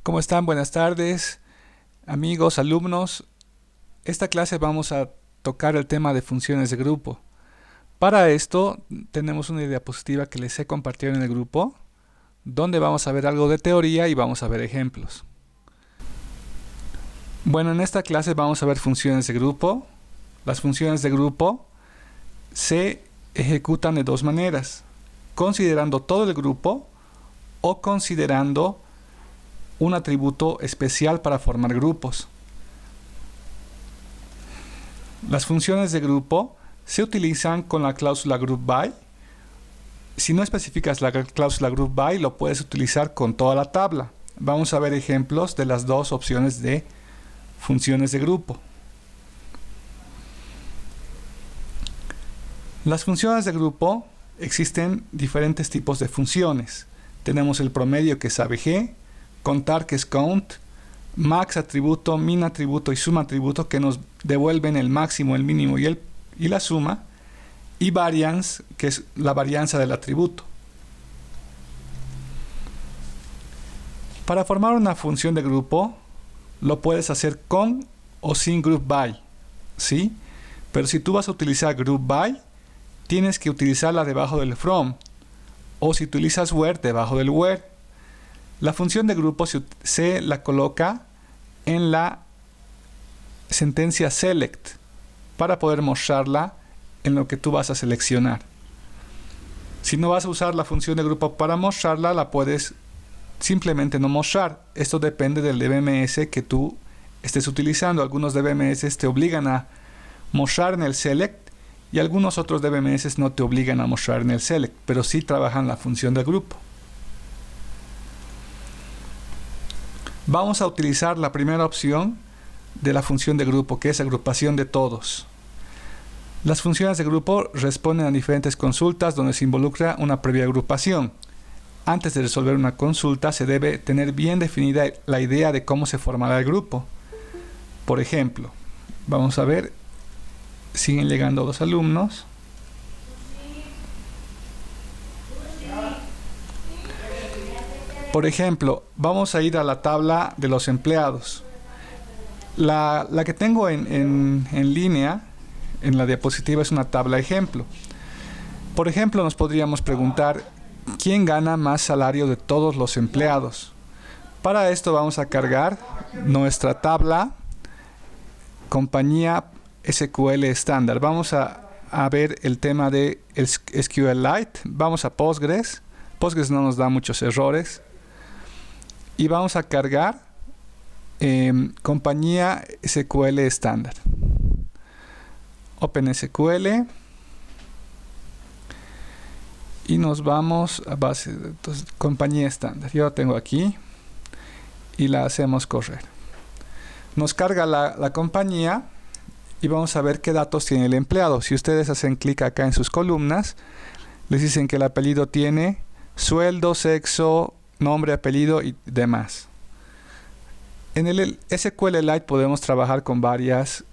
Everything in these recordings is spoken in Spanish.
¿Cómo están? Buenas tardes, amigos, alumnos. Esta clase vamos a tocar el tema de funciones de grupo. Para esto tenemos una diapositiva que les he compartido en el grupo, donde vamos a ver algo de teoría y vamos a ver ejemplos. Bueno, en esta clase vamos a ver funciones de grupo. Las funciones de grupo se ejecutan de dos maneras: considerando todo el grupo o considerando un atributo especial para formar grupos. Las funciones de grupo se utilizan con la cláusula group by. Si no especificas la cláusula group by, lo puedes utilizar con toda la tabla. Vamos a ver ejemplos de las dos opciones de funciones de grupo. Las funciones de grupo, existen diferentes tipos de funciones. Tenemos el promedio, que es ABG, contar, que es count, max atributo, min atributo y sum atributo, que nos devuelven el máximo, el mínimo y la suma, y variance, que es la varianza del atributo. Para formar una función de grupo, lo puedes hacer con o sin group by, ¿sí? Pero si tú vas a utilizar group by, tienes que utilizarla debajo del from, o si utilizas where, debajo del where. La función de grupo se la coloca en la sentencia select para poder mostrarla en lo que tú vas a seleccionar. Si no vas a usar la función de grupo para mostrarla, la puedes simplemente no mostrar. Esto depende del DBMS que tú estés utilizando. Algunos DBMS te obligan a mostrar en el select y algunos otros DBMS no te obligan a mostrar en el select, pero sí trabajan la función de grupo. Vamos a utilizar la primera opción de la función de grupo, que es agrupación de todos. Las funciones de grupo responden a diferentes consultas donde se involucra una previa agrupación. Antes de resolver una consulta se debe tener bien definida la idea de cómo se formará el grupo. Por ejemplo, vamos a ver, siguen llegando los alumnos. Por ejemplo, vamos a ir a la tabla de los empleados. La que tengo en línea, en la diapositiva, es una tabla ejemplo. Por ejemplo, nos podríamos preguntar, ¿quién gana más salario de todos los empleados? Para esto vamos a cargar nuestra tabla compañía SQL estándar. Vamos a ver el tema de SQLite. Vamos a Postgres. Postgres no nos da muchos errores. Y vamos a cargar compañía SQL estándar. OpenSQL. Y nos vamos a base de datos, compañía estándar. Yo la tengo aquí y la hacemos correr. Nos carga la compañía y vamos a ver qué datos tiene el empleado. Si ustedes hacen clic acá en sus columnas, les dicen que el apellido tiene sueldo, sexo, nombre, apellido y demás. En el SQLite podemos trabajar con varias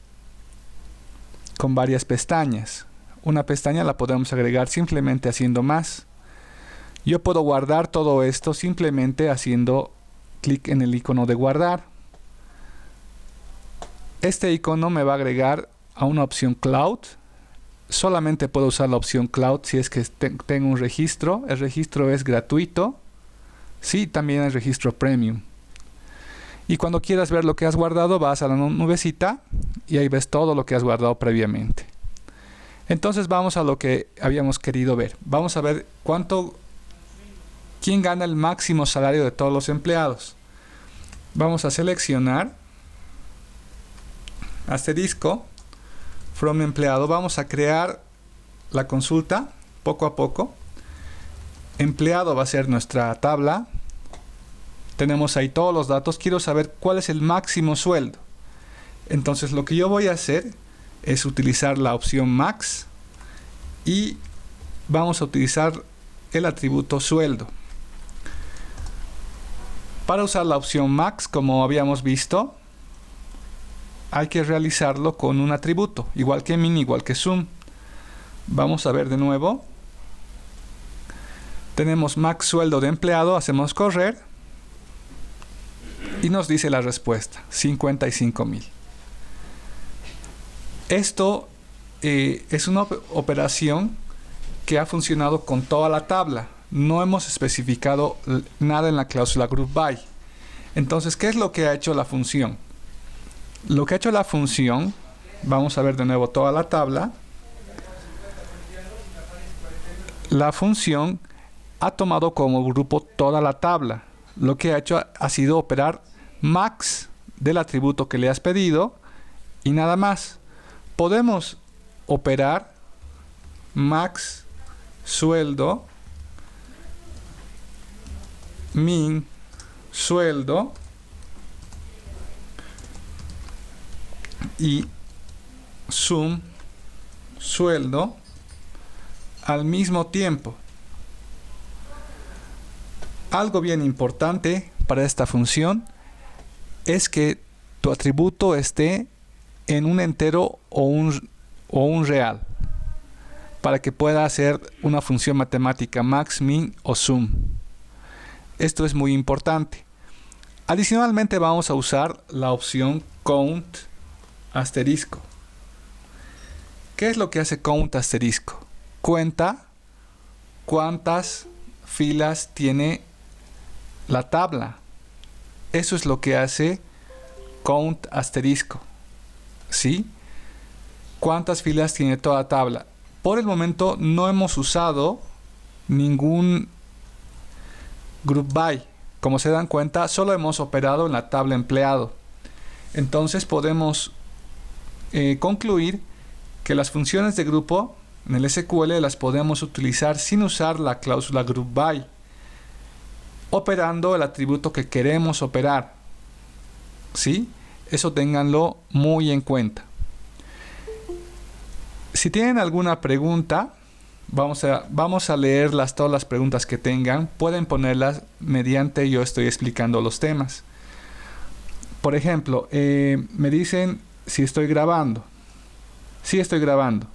pestañas. Una pestaña la podemos agregar simplemente haciendo más. Yo puedo guardar todo esto simplemente haciendo clic en el icono de guardar. Este icono me va a agregar a una opción Cloud. Solamente puedo usar la opción Cloud si es que tengo un registro. El registro es gratuito. Sí, también hay registro premium. Y cuando quieras ver lo que has guardado, vas a la nubecita y ahí ves todo lo que has guardado previamente. Entonces vamos a lo que habíamos querido ver. Vamos a ver quién gana el máximo salario de todos los empleados. Vamos a seleccionar asterisco from empleado. Vamos a crear la consulta poco a poco. Empleado va a ser nuestra tabla. Tenemos ahí todos los datos. Quiero saber cuál es el máximo sueldo. Entonces lo que yo voy a hacer es utilizar la opción max y vamos a utilizar el atributo sueldo. Para usar la opción max, como habíamos visto, hay que realizarlo con un atributo, igual que min, igual que sum. Vamos a ver de nuevo. Tenemos max sueldo de empleado, hacemos correr. Y nos dice la respuesta, 55.000. Esto es una operación que ha funcionado con toda la tabla. No hemos especificado nada en la cláusula group by. Entonces, ¿qué es lo que ha hecho la función? Lo que ha hecho la función, vamos a ver de nuevo toda la tabla. La función ha tomado como grupo toda la tabla. Lo que ha hecho ha sido operar max del atributo que le has pedido y nada más. Podemos operar max sueldo, min sueldo y sum sueldo al mismo tiempo. Algo bien importante para esta función es que tu atributo esté en un entero o un real, para que pueda hacer una función matemática max, min o sum. Esto es muy importante. Adicionalmente vamos a usar la opción count asterisco. ¿Qué es lo que hace count asterisco? Cuenta cuántas filas tiene la tabla. Eso es lo que hace count asterisco. ¿Sí? ¿Cuántas filas tiene toda tabla? Por el momento no hemos usado ningún group by. Como se dan cuenta, solo hemos operado en la tabla empleado. Entonces podemos concluir que las funciones de grupo en el SQL las podemos utilizar sin usar la cláusula group by, operando el atributo que queremos operar. ¿Sí? Eso ténganlo muy en cuenta. Si tienen alguna pregunta, vamos a leer todas las preguntas que tengan. Pueden ponerlas mediante yo estoy explicando los temas. Por ejemplo, me dicen si estoy grabando. Sí, estoy grabando.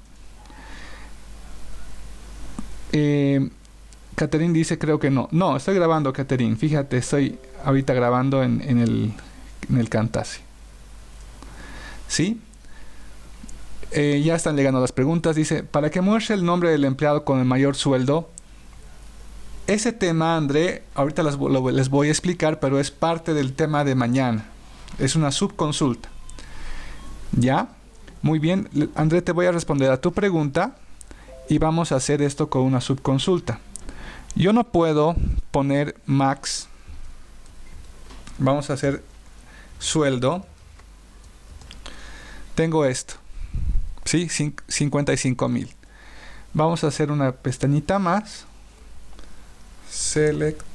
Catherine dice creo que no. No, estoy grabando, Catherine. Fíjate, estoy ahorita grabando en el Camtasia. ¿Sí? Ya están llegando las preguntas. Dice, para que muestre el nombre del empleado con el mayor sueldo. Ese tema, André, ahorita les voy a explicar, pero es parte del tema de mañana. Es una subconsulta. ¿Ya? Muy bien, André, te voy a responder a tu pregunta y vamos a hacer esto con una subconsulta. Yo no puedo poner max. Vamos a hacer sueldo. Tengo esto. ¿Sí? 55.000. Vamos a hacer una pestañita más. Select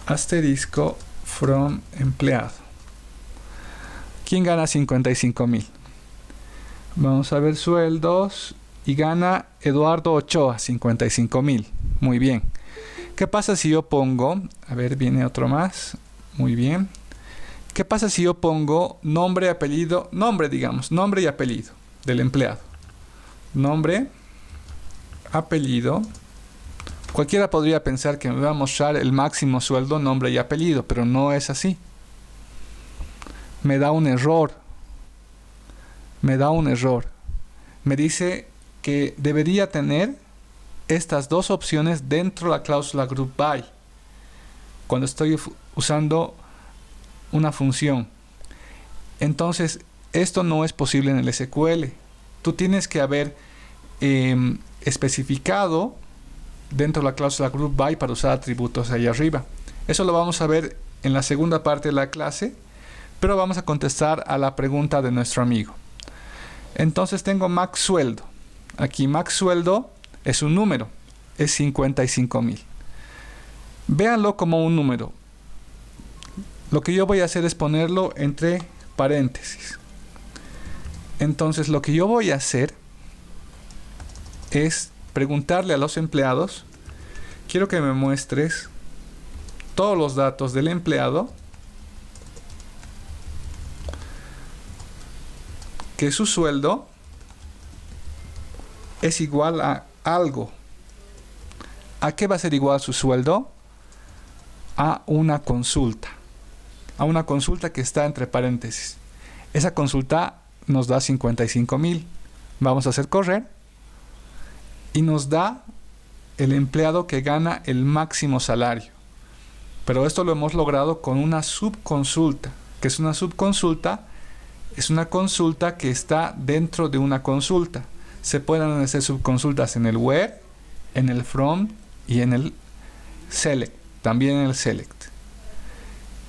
asterisco from empleado. ¿Quién gana 55.000? Vamos a ver sueldos y gana Eduardo Ochoa 55.000. Muy bien. ¿Qué pasa si yo pongo? A ver, viene otro más. Muy bien. ¿Qué pasa si yo pongo nombre, apellido, nombre y apellido del empleado? Nombre, apellido. Cualquiera podría pensar que me va a mostrar el máximo sueldo, nombre y apellido, pero no es así. Me da un error. Me dice que debería tener estas dos opciones dentro de la cláusula group by cuando estoy usando una función. Entonces, esto no es posible en el SQL. Tú tienes que haber especificado dentro de la cláusula group by para usar atributos ahí arriba. Eso lo vamos a ver en la segunda parte de la clase, pero vamos a contestar a la pregunta de nuestro amigo. Entonces tengo max sueldo. Aquí max sueldo es un número, es 55.000. Véanlo como un número. Lo que yo voy a hacer es ponerlo entre paréntesis. Entonces lo que yo voy a hacer es preguntarle a los empleados, quiero que me muestres todos los datos del empleado, que su sueldo es igual a algo. ¿A qué va a ser igual su sueldo? a una consulta que está entre paréntesis. Esa consulta nos da 55,000. Vamos a hacer correr y nos da el empleado que gana el máximo salario. Pero esto lo hemos logrado con una subconsulta. ¿Qué es una subconsulta? Es una consulta que está dentro de una consulta. Se pueden hacer subconsultas en el where, en el from y en el select. También en el select.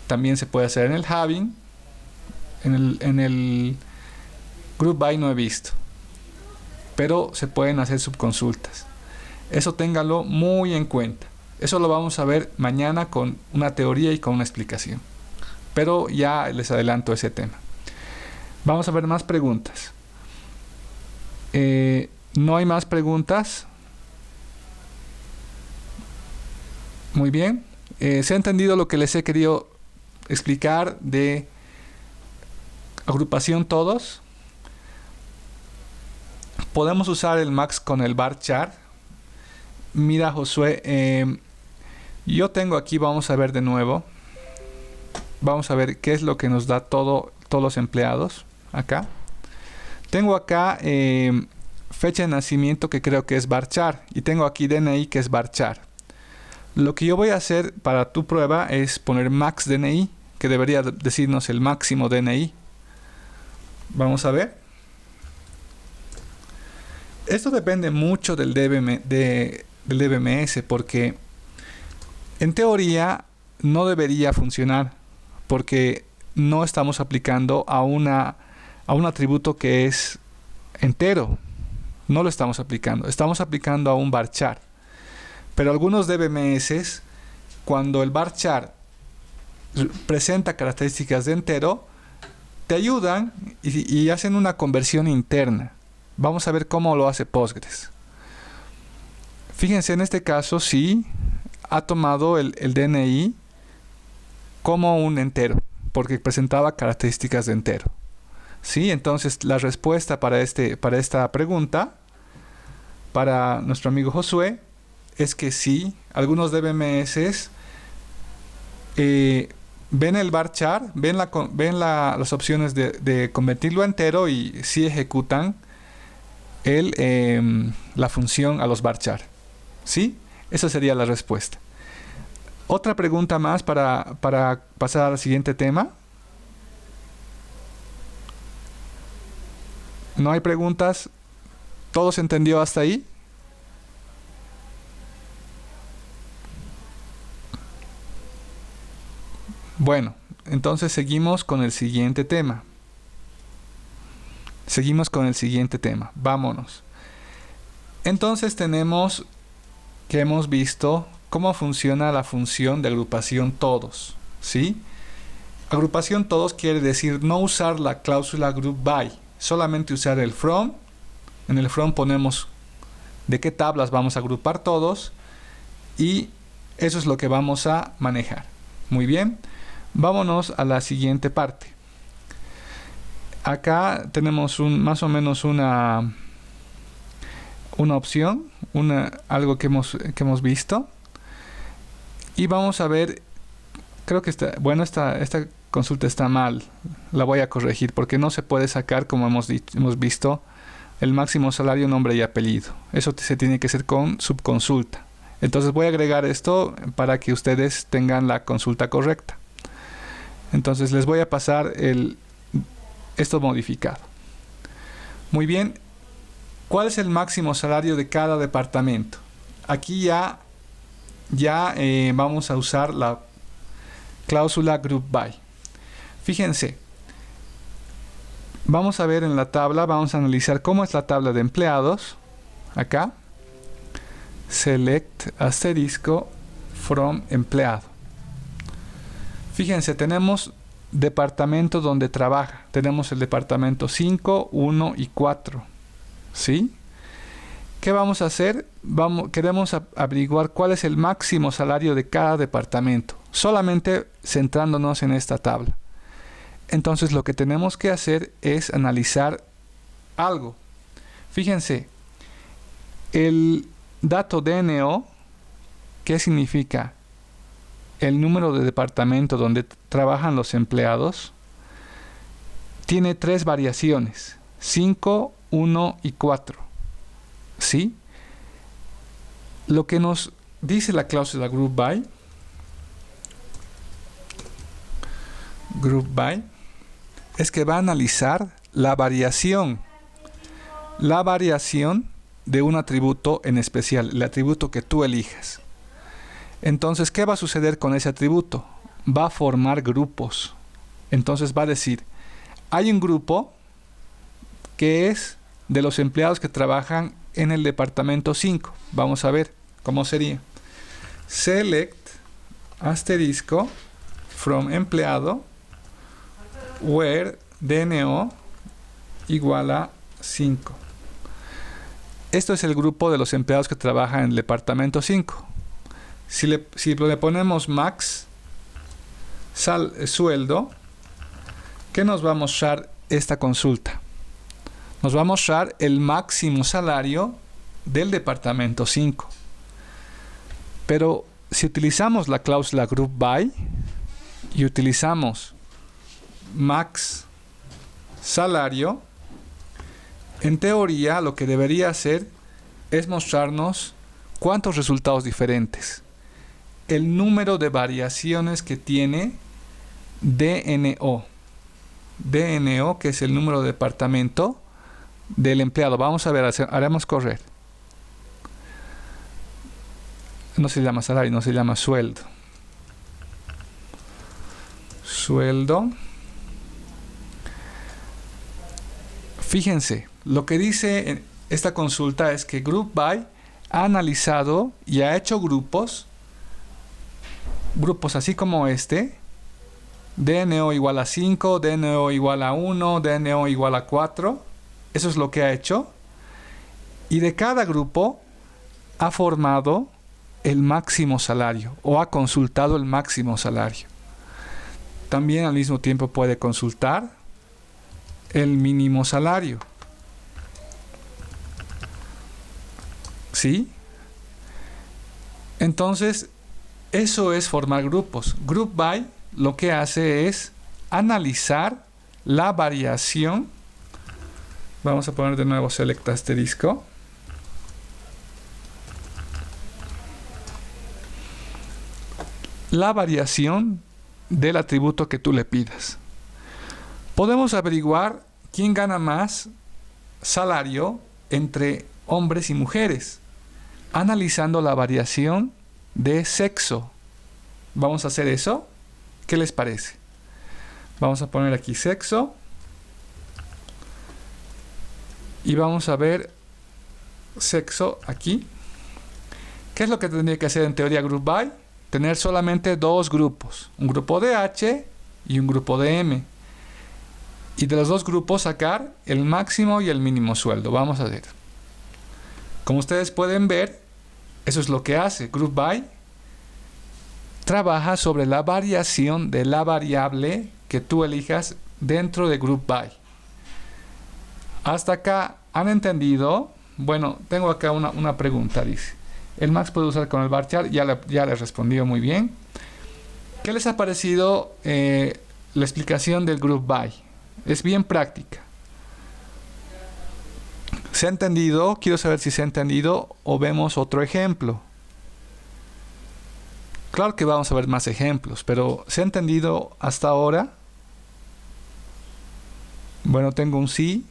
También se puede hacer en el having. En el group by no he visto. Pero se pueden hacer subconsultas. Eso téngalo muy en cuenta. Eso lo vamos a ver mañana con una teoría y con una explicación. Pero ya les adelanto ese tema. Vamos a ver más preguntas. ¿No hay más preguntas? Muy bien. ¿Se ha entendido lo que les he querido explicar de agrupación todos? Podemos usar el max con el bar chart. Mira, Josué, yo tengo aquí, vamos a ver de nuevo. Vamos a ver qué es lo que nos da todos los empleados. Acá. Tengo acá fecha de nacimiento que creo que es varchar. Y tengo aquí DNI que es varchar. Lo que yo voy a hacer para tu prueba es poner max DNI, que debería decirnos el máximo DNI. Vamos a ver. Esto depende mucho del DBMS, porque en teoría no debería funcionar, porque no estamos aplicando a un atributo que es entero. No lo estamos aplicando. Estamos aplicando a un varchar. Pero algunos DBMS, cuando el varchar presenta características de entero, te ayudan y hacen una conversión interna. Vamos a ver cómo lo hace Postgres. Fíjense, en este caso sí ha tomado el DNI como un entero, porque presentaba características de entero. ¿Sí? Entonces la respuesta para esta pregunta, para nuestro amigo Josué, es que sí, algunos DBMS ven el varchar, ven las opciones de convertirlo a entero y sí ejecutan la función a los varchar. ¿Sí? Esa sería la respuesta. Otra pregunta más para pasar al siguiente tema. ¿No hay preguntas? ¿Todo se entendió hasta ahí? Bueno, entonces seguimos con el siguiente tema. Vámonos. Entonces tenemos que hemos visto cómo funciona la función de agrupación todos. ¿Sí? Agrupación todos quiere decir no usar la cláusula group by. Solamente usar el from. En el from ponemos de qué tablas vamos a agrupar todos. Y eso es lo que vamos a manejar. Muy bien. Vámonos a la siguiente parte. Acá tenemos más o menos una opción. Algo que hemos visto. Y vamos a ver. Creo que esta consulta está mal. La voy a corregir porque no se puede sacar, como hemos visto, el máximo salario, nombre y apellido. Eso se tiene que hacer con subconsulta. Entonces voy a agregar esto para que ustedes tengan la consulta correcta. Entonces les voy a pasar esto modificado. Muy bien. ¿Cuál es el máximo salario de cada departamento? Aquí ya vamos a usar la cláusula group by. Fíjense, vamos a ver en la tabla, vamos a analizar cómo es la tabla de empleados. Acá, select asterisco from empleado. Fíjense, tenemos departamento donde trabaja. Tenemos el departamento 5, 1 y 4. ¿Sí? ¿Qué vamos a hacer? Queremos averiguar cuál es el máximo salario de cada departamento, solamente centrándonos en esta tabla. Entonces lo que tenemos que hacer es analizar algo. Fíjense, el dato DNO, ¿qué significa? el número de departamento donde trabajan los empleados, tiene 3 variaciones, 5, 1 y 4. ¿Sí? Lo que nos dice la cláusula group by es que va a analizar la variación de un atributo en especial, el atributo que tú elijas. Entonces, ¿qué va a suceder con ese atributo? Va a formar grupos. Entonces va a decir, hay un grupo que es de los empleados que trabajan en el departamento 5. Vamos a ver cómo sería. Select asterisco from empleado where DNO igual a 5. Esto es el grupo de los empleados que trabajan en el departamento 5. Si le ponemos max sueldo, ¿qué nos va a mostrar esta consulta? Nos va a mostrar el máximo salario del departamento 5. Pero si utilizamos la cláusula group by y utilizamos max salario, en teoría lo que debería hacer es mostrarnos cuántos resultados diferentes, el número de variaciones que tiene DNO, que es el número de departamento del empleado. Vamos a ver, haremos correr. No se llama salario, no se llama sueldo. Sueldo. Fíjense, lo que dice esta consulta es que Group By ha analizado y ha hecho grupos así como este, DNO igual a 5, DNO igual a 1, DNO igual a 4, eso es lo que ha hecho, y de cada grupo ha formado el máximo salario o ha consultado el máximo salario. También al mismo tiempo puede consultar el mínimo salario. ¿Sí? Entonces, eso es formar grupos. Group by lo que hace es analizar la variación. Vamos a poner de nuevo select asterisco. La variación del atributo que tú le pidas. Podemos averiguar quién gana más salario entre hombres y mujeres, analizando la variación de sexo. Vamos a hacer eso. ¿Qué les parece? Vamos a poner aquí sexo. Y vamos a ver sexo aquí. ¿Qué es lo que tendría que hacer en teoría Group By? Tener solamente 2 grupos. Un grupo de H y un grupo de M. Y de los 2 grupos sacar el máximo y el mínimo sueldo. Vamos a ver. Como ustedes pueden ver, eso es lo que hace. Group By trabaja sobre la variación de la variable que tú elijas dentro de Group By. Hasta acá, ¿han entendido? Bueno, tengo acá una pregunta, dice. ¿El max puede usar con el varchar? Ya le respondió muy bien. ¿Qué les ha parecido la explicación del Group By? Es bien práctica. ¿Se ha entendido? Quiero saber si se ha entendido o vemos otro ejemplo. Claro que vamos a ver más ejemplos, pero ¿se ha entendido hasta ahora? Bueno, tengo un sí,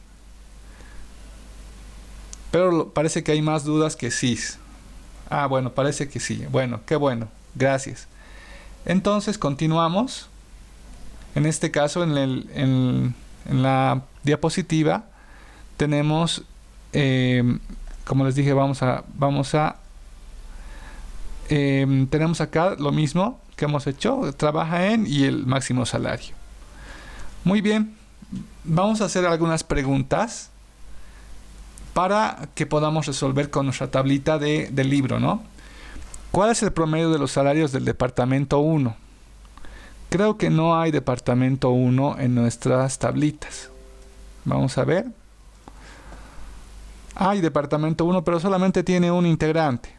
pero parece que hay más dudas que sí. Ah, bueno, parece que sí. Bueno, qué bueno. Gracias. Entonces, continuamos. En este caso, en la diapositiva, tenemos, como les dije, tenemos acá lo mismo que hemos hecho, trabaja en y el máximo salario. Muy bien, vamos a hacer algunas preguntas para que podamos resolver con nuestra tablita del libro, ¿no? ¿Cuál es el promedio de los salarios del departamento 1? Creo que no hay departamento 1 en nuestras tablitas. Vamos a ver. Hay departamento 1, pero solamente tiene un integrante.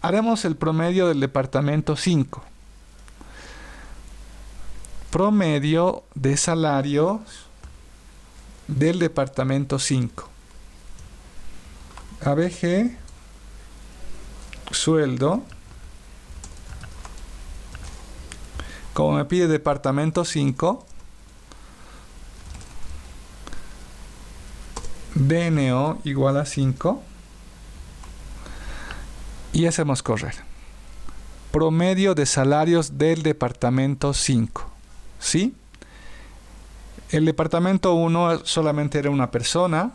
Haremos el promedio del departamento 5. promedio de salarios del departamento 5. ABG, sueldo. Como me pide departamento 5, DNO igual a 5 y hacemos correr. Promedio de salarios del departamento 5. ¿Sí? El departamento 1 solamente era una persona,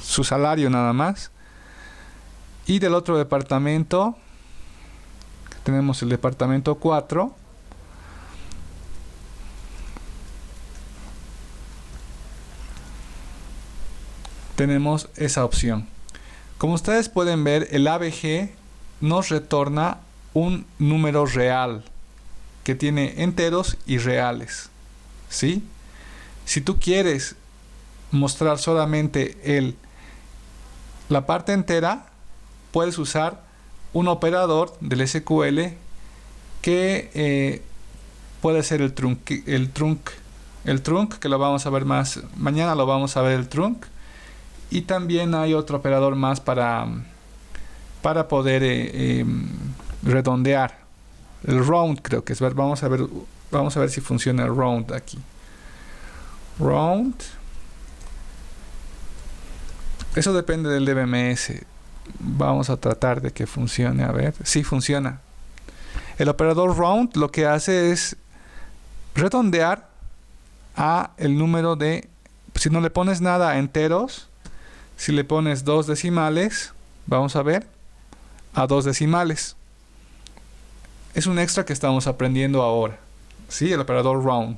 su salario nada más. Y del otro departamento tenemos el departamento 4. Tenemos esa opción. Como ustedes pueden ver, el ABG nos retorna un número real que tiene enteros y reales. ¿Sí? Si tú quieres mostrar solamente la parte entera, puedes usar un operador del SQL que puede ser el trunc, que lo vamos a ver más mañana, lo vamos a ver el trunc. Y también hay otro operador más para poder redondear. El round creo que es. Vamos a ver si funciona el round aquí. Round. Eso depende del DBMS. Vamos a tratar de que funcione. A ver. Sí funciona. El operador round lo que hace es redondear a el número de... Si no le pones nada a enteros, si le pones 2 decimales, vamos a ver, a 2 decimales. Es un extra que estamos aprendiendo ahora. ¿Sí? El operador round.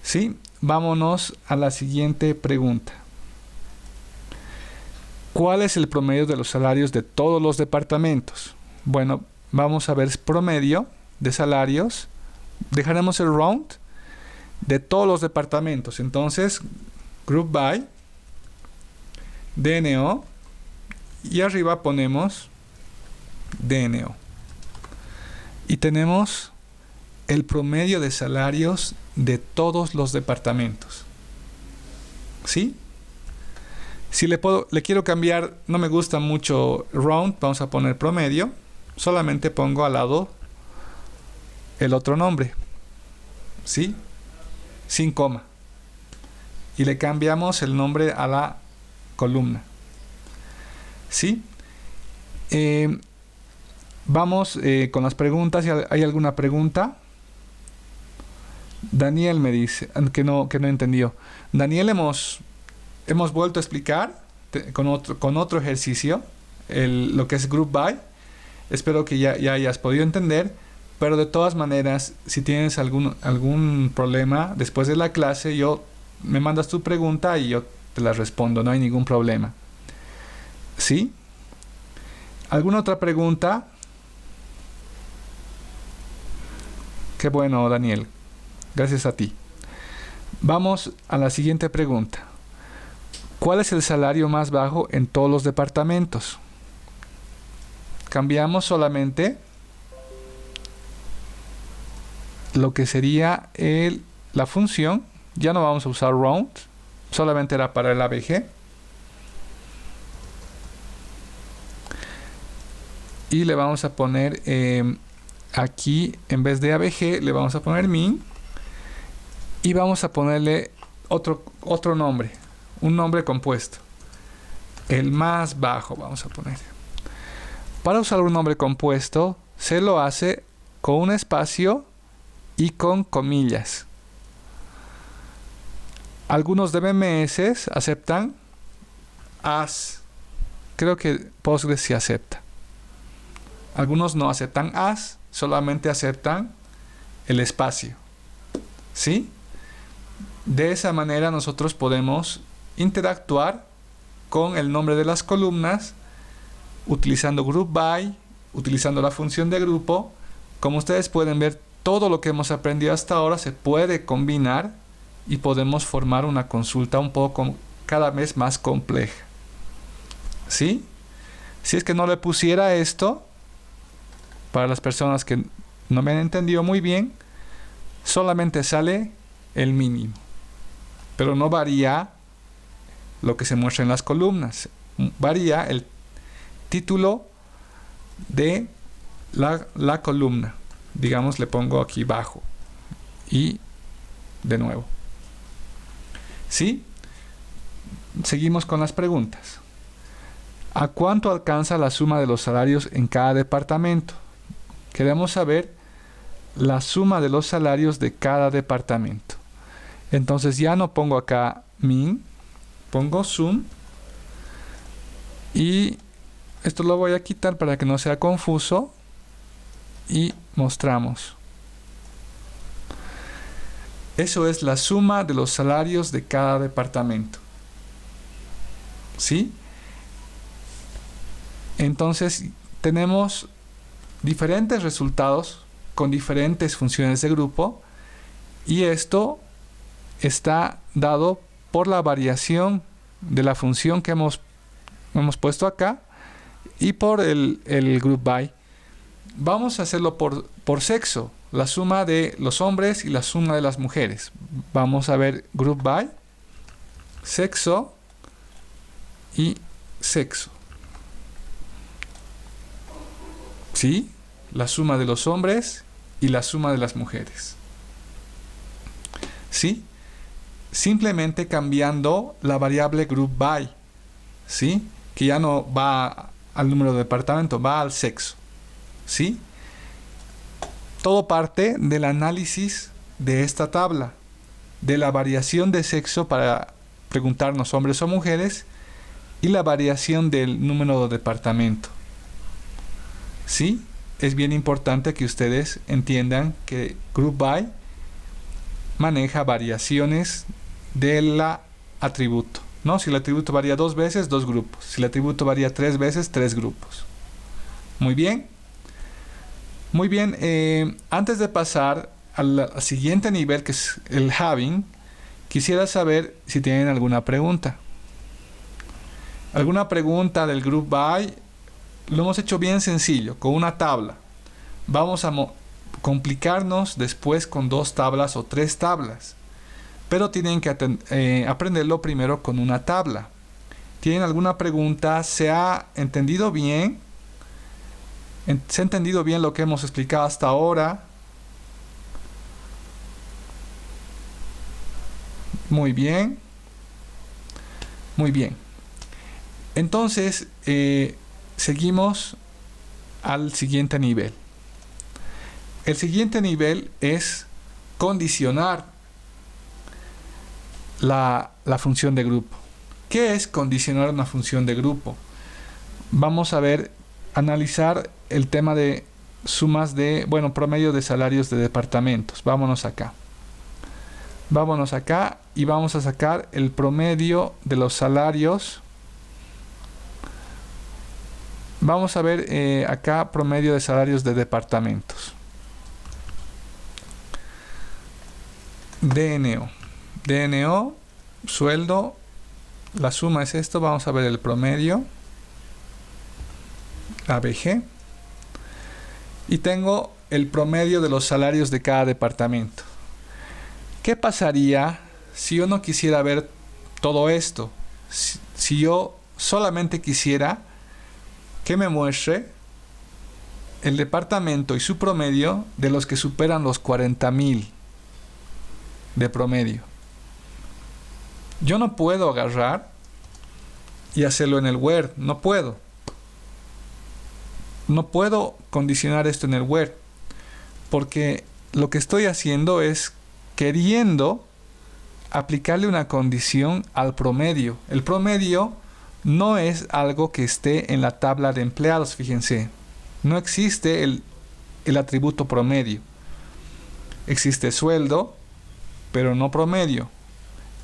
¿Sí? Vámonos a la siguiente pregunta. ¿Cuál es el promedio de los salarios de todos los departamentos? Bueno, vamos a ver promedio de salarios. Dejaremos el round de todos los departamentos. Entonces, group by, DNO, y arriba ponemos DNO. Y tenemos el promedio de salarios de todos los departamentos. ¿Sí? Si le quiero cambiar, no me gusta mucho round, vamos a poner promedio. Solamente pongo al lado el otro nombre. ¿Sí? Sin coma. Y le cambiamos el nombre a la columna. ¿Sí? Vamos con las preguntas. ¿Hay alguna pregunta? Daniel me dice que no entendió. Daniel, hemos vuelto a explicar con otro ejercicio lo que es group by. Espero que ya hayas podido entender, pero de todas maneras, si tienes algún problema después de la clase, me mandas tu pregunta y yo te la respondo, no hay ningún problema. ¿Sí? ¿Alguna otra pregunta? Qué bueno, Daniel. Gracias a ti. Vamos a la siguiente pregunta. ¿Cuál es el salario más bajo en todos los departamentos? Cambiamos solamente lo que sería la función. Ya no vamos a usar round, solamente era para el ABG. Y le vamos a poner aquí, en vez de ABG, le vamos a poner min. Y vamos a ponerle otro nombre, un nombre compuesto. El más bajo vamos a poner. Para usar un nombre compuesto, se lo hace con un espacio y con comillas. Algunos DBMS aceptan as. Creo que Postgres sí acepta. Algunos no aceptan as, solamente aceptan el espacio. ¿Sí? De esa manera nosotros podemos interactuar con el nombre de las columnas utilizando group by, utilizando la función de grupo. Como ustedes pueden ver, todo lo que hemos aprendido hasta ahora se puede combinar y podemos formar una consulta un poco cada vez más compleja. ¿Sí? Si es que no le pusiera esto, para las personas que no me han entendido muy bien, solamente sale el mínimo, pero no varía lo que se muestra en las columnas, varía el título de la columna. Digamos, le pongo aquí bajo y de nuevo. ¿Sí? Seguimos con las preguntas. ¿A cuánto alcanza la suma de los salarios en cada departamento? Queremos saber la suma de los salarios de cada departamento. Entonces ya no pongo acá min, pongo sum, y esto lo voy a quitar para que no sea confuso, y mostramos. Eso es la suma de los salarios de cada departamento. ¿Sí? Entonces tenemos diferentes resultados con diferentes funciones de grupo, y esto está dado por la variación de la función que hemos puesto acá y por el group by. Vamos a hacerlo por sexo, la suma de los hombres y la suma de las mujeres. Vamos a ver group by, sexo y sexo. ¿Sí? La suma de los hombres y la suma de las mujeres. ¿Sí? Simplemente cambiando la variable group by, ¿sí? Que ya no va al número de departamento, va al sexo. ¿Sí? Todo parte del análisis de esta tabla, de la variación de sexo para preguntarnos hombres o mujeres, y la variación del número de departamento. ¿Sí? Es bien importante que ustedes entiendan que group by maneja variaciones del atributo, ¿no? Si el atributo varía 2 veces, 2 grupos. Si el atributo varía 3 veces, 3 grupos. Muy bien. Muy bien. Antes de pasar al siguiente nivel, que es el having, quisiera saber si tienen alguna pregunta. ¿Alguna pregunta del group by? Lo hemos hecho bien sencillo, con una tabla. Vamos a complicarnos después con 2 tablas o 3 tablas. Pero tienen que aprenderlo primero con una tabla. ¿Tienen alguna pregunta? ¿Se ha entendido bien? ¿Se ha entendido bien lo que hemos explicado hasta ahora? Muy bien. Muy bien. Entonces, seguimos al siguiente nivel. El siguiente nivel es condicionar la función de grupo. ¿Qué es condicionar una función de grupo? Vamos a analizar el tema de sumas de, promedio de salarios de departamentos. Vámonos acá. Vámonos acá y vamos a sacar el promedio de los salarios. Vamos a ver acá promedio de salarios de departamentos. DNO. DNO, sueldo, la suma es esto. Vamos a ver el promedio. ABG. Y tengo el promedio de los salarios de cada departamento. ¿Qué pasaría si yo no quisiera ver todo esto? Si yo solamente quisiera que me muestre el departamento y su promedio de los que superan los 40,000 de promedio. Yo no puedo agarrar y hacerlo en el where. No puedo. No puedo condicionar esto en el where, porque lo que estoy haciendo es queriendo aplicarle una condición al promedio. El promedio no es algo que esté en la tabla de empleados, fíjense. No existe el atributo promedio. Existe sueldo, pero no promedio.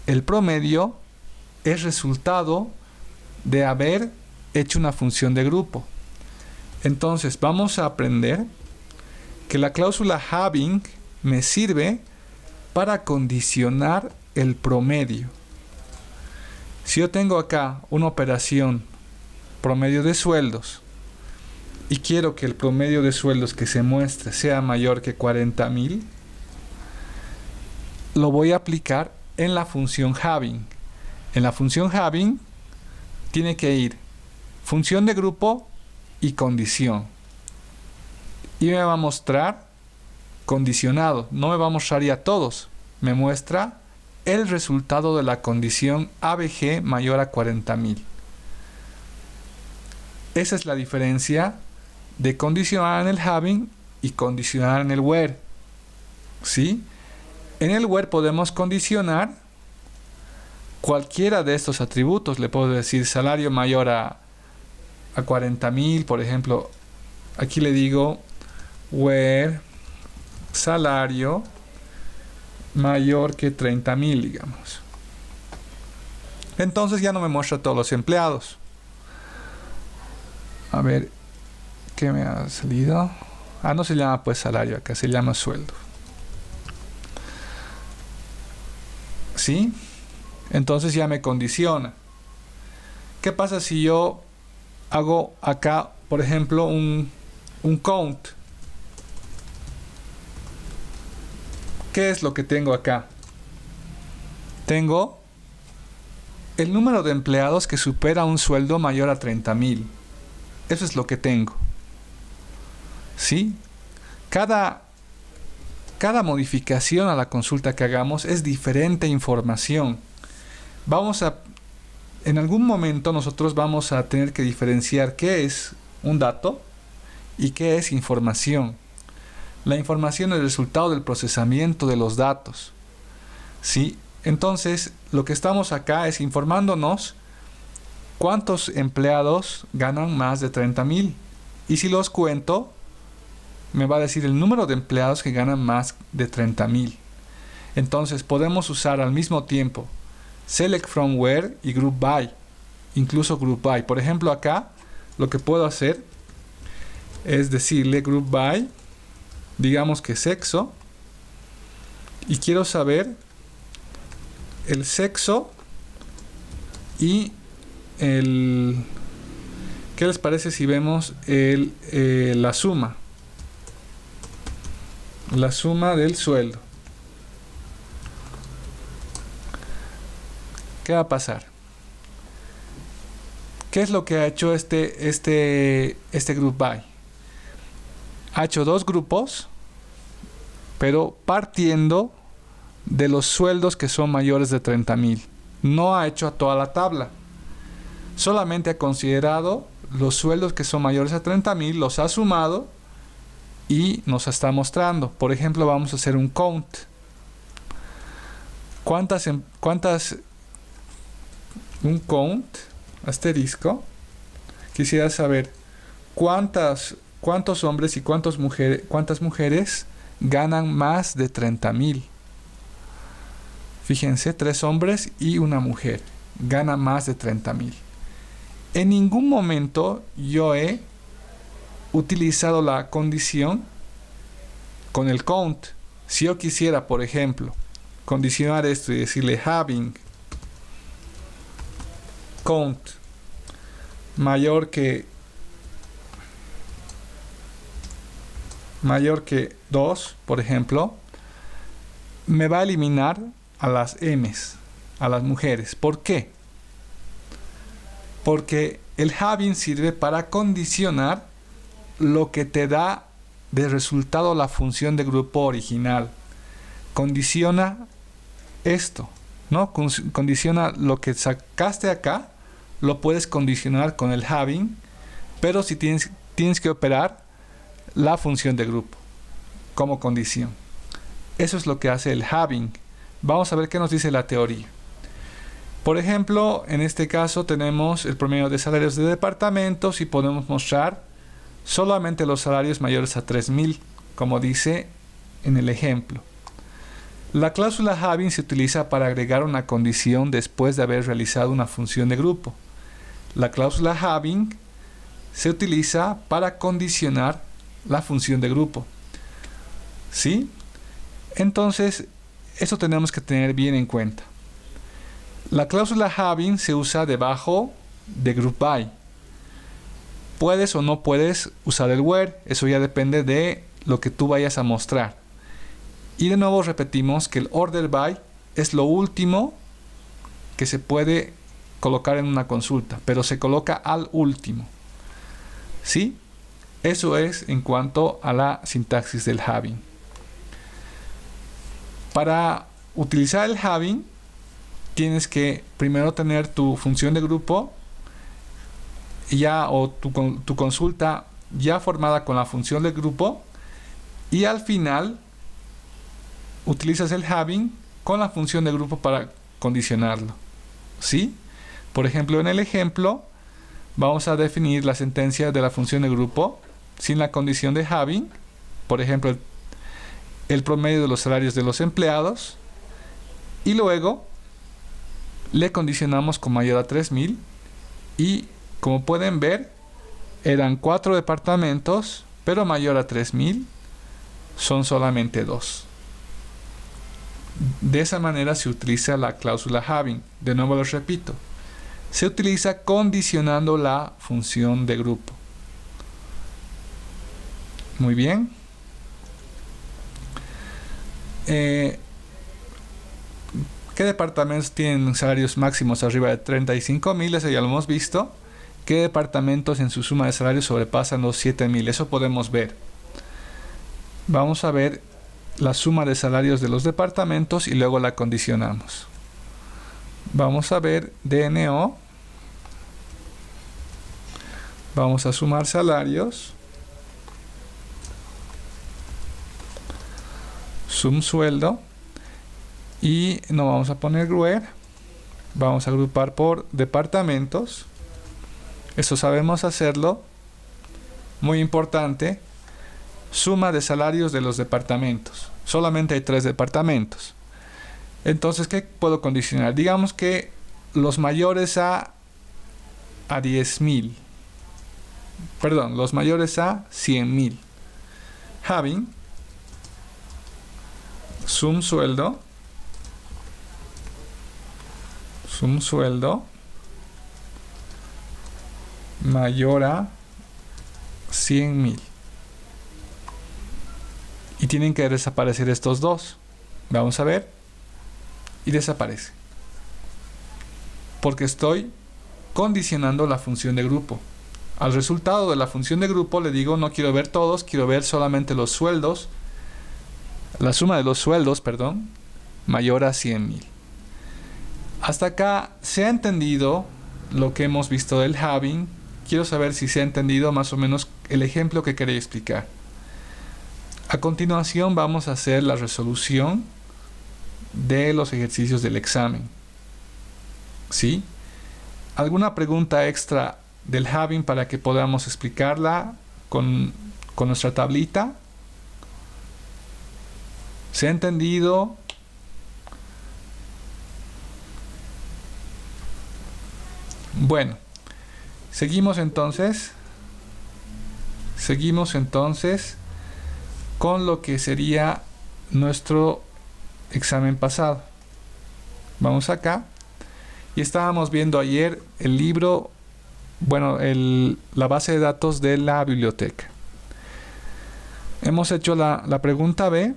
El promedio es resultado de haber hecho una función de grupo. Entonces vamos a aprender que la cláusula having me sirve para condicionar el promedio. Si yo tengo acá una operación promedio de sueldos y quiero que el promedio de sueldos que se muestre sea mayor que 40.000, lo voy a aplicar en la función having. En la función having tiene que ir función de grupo y condición. Y me va a mostrar condicionado. No me va a mostrar ya todos. Me muestra el resultado de la condición ABG mayor a 40.000. Esa es la diferencia de condicionar en el having y condicionar en el where. ¿Sí? En el where podemos condicionar cualquiera de estos atributos. Le puedo decir salario mayor a 40.000, por ejemplo. Aquí le digo where salario mayor que 30.000, digamos. Entonces ya no me muestra todos los empleados. A ver, ¿qué me ha salido? No se llama pues salario, acá se llama sueldo. ¿Sí? Entonces ya me condiciona. ¿Qué pasa si yo hago acá, por ejemplo, un count? ¿Qué es lo que tengo acá? Tengo el número de empleados que supera un sueldo mayor a 30.000. Eso es lo que tengo. ¿Sí? Cada modificación a la consulta que hagamos es diferente información. En algún momento nosotros vamos a tener que diferenciar qué es un dato y qué es información. La información es el resultado del procesamiento de los datos. ¿Sí? Entonces, lo que estamos acá es informándonos cuántos empleados ganan más de 30.000. Y si los cuento, me va a decir el número de empleados que ganan más de 30.000. Entonces, podemos usar al mismo tiempo select from where y group by. Incluso group by. Por ejemplo, acá lo que puedo hacer es decirle group by, digamos que sexo, y quiero saber el sexo y ¿qué les parece si vemos la suma? La suma del sueldo. ¿Qué va a pasar? ¿Qué es lo que ha hecho este group by? Ha hecho dos grupos, pero partiendo de los sueldos que son mayores de 30.000. No ha hecho a toda la tabla. Solamente ha considerado los sueldos que son mayores a 30.000, los ha sumado y nos está mostrando. Por ejemplo, vamos a hacer un count. Un count, asterisco. Quisiera saber cuántos hombres y cuántas mujeres ganan más de 30.000. Fíjense, 3 hombres y una mujer ganan más de 30.000. En ningún momento yo he utilizado la condición con el count. Si yo quisiera, por ejemplo, condicionar esto y decirle having count mayor que 2, por ejemplo, me va a eliminar a las M's, a las mujeres. ¿Por qué? Porque el having sirve para condicionar lo que te da de resultado la función de grupo original. Condiciona esto, ¿no? Condiciona lo que sacaste acá, lo puedes condicionar con el having, pero si tienes que operar la función de grupo como condición. Eso es lo que hace el having. Vamos a ver qué nos dice la teoría. Por ejemplo, en este caso tenemos el promedio de salarios de departamentos y podemos mostrar solamente los salarios mayores a 3.000, como dice en el ejemplo. La cláusula having se utiliza para agregar una condición después de haber realizado una función de grupo. La cláusula having se utiliza para condicionar la función de grupo. ¿Sí? Entonces, eso tenemos que tener bien en cuenta. La cláusula having se usa debajo de group by. puedes o no puedes usar el where. Eso ya depende de lo que tú vayas a mostrar. Y de nuevo repetimos que el order by es lo último que se puede colocar en una consulta, pero se coloca al último. ¿Sí? Eso es en cuanto a la sintaxis del having. Para utilizar el having, tienes que primero tener tu función de grupo ya, o tu consulta ya formada con la función de grupo, y al final utilizas el having con la función de grupo para condicionarlo. ¿Sí? Por ejemplo, en el ejemplo vamos a definir la sentencia de la función de grupo sin la condición de having. Por ejemplo, el promedio de los salarios de los empleados, y luego le condicionamos con mayor a 3.000, y como pueden ver eran 4 departamentos, pero mayor a 3.000 son solamente 2. De esa manera se utiliza la cláusula having. De nuevo les repito, se utiliza condicionando la función de grupo. Muy bien. ¿Qué departamentos tienen salarios máximos arriba de 35.000? Eso ya lo hemos visto. ¿Qué departamentos en su suma de salarios sobrepasan los 7.000? Eso podemos ver. Vamos a ver la suma de salarios de los departamentos y luego la condicionamos. Vamos a ver DNO. Vamos a sumar salarios. Sum sueldo. Y no vamos a poner where. Vamos a agrupar por departamentos. Eso sabemos hacerlo. Muy importante. Suma de salarios de los departamentos. Solamente hay 3 departamentos. Entonces, ¿qué puedo condicionar? Digamos que los mayores a 10.000. Perdón, los mayores a 100.000. Having sum sueldo mayor a 100.000. Y tienen que desaparecer estos dos. Vamos a ver. Y desaparece. Porque estoy condicionando la función de grupo. Al resultado de la función de grupo le digo, no quiero ver todos, quiero ver solamente los sueldos. La suma de los sueldos, perdón, mayor a 100.000. Hasta acá se ha entendido lo que hemos visto del having. Quiero saber si se ha entendido más o menos el ejemplo que quería explicar. A continuación vamos a hacer la resolución de los ejercicios del examen. ¿Sí? ¿Alguna pregunta extra del having para que podamos explicarla con nuestra tablita? ¿Se ha entendido? Bueno, seguimos entonces con lo que sería nuestro examen pasado. Vamos acá. Y estábamos viendo ayer el libro, bueno, la base de datos de la biblioteca. Hemos hecho la pregunta B.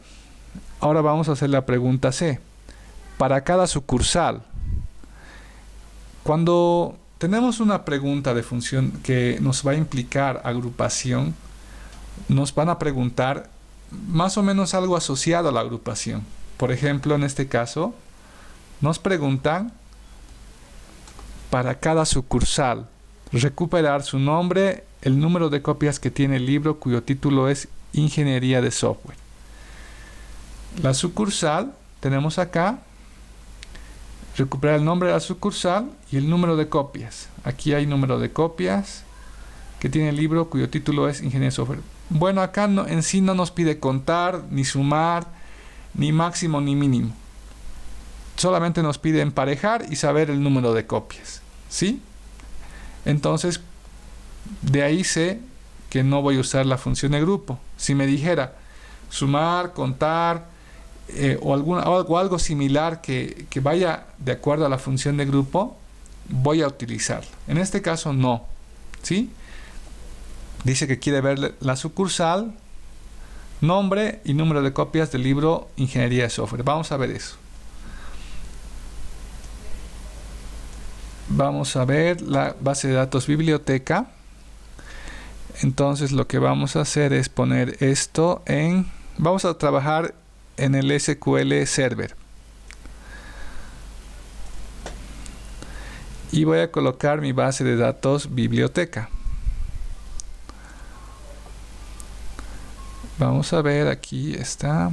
Ahora vamos a hacer la pregunta C. Para cada sucursal. Cuando tenemos una pregunta de función que nos va a implicar agrupación, nos van a preguntar más o menos algo asociado a la agrupación. Por ejemplo, en este caso, nos preguntan para cada sucursal recuperar su nombre, el número de copias que tiene el libro cuyo título es Ingeniería de Software. La sucursal, tenemos acá, recuperar el nombre de la sucursal y el número de copias. Aquí hay número de copias que tiene el libro cuyo título es Ingeniería de Software. Bueno, acá en sí no nos pide contar, ni sumar, ni máximo, ni mínimo. Solamente nos pide emparejar y saber el número de copias. ¿Sí? Entonces, de ahí sé que no voy a usar la función de grupo. Si me dijera sumar, contar, o algo similar que vaya de acuerdo a la función de grupo, voy a utilizarla. En este caso no. ¿Sí? Dice que quiere ver la sucursal, nombre y número de copias del libro Ingeniería de Software. Vamos a ver eso. Vamos a ver la base de datos biblioteca. Entonces lo que vamos a hacer es poner esto en... Vamos a trabajar en el SQL Server. Y voy a colocar mi base de datos biblioteca. Vamos a ver, aquí está.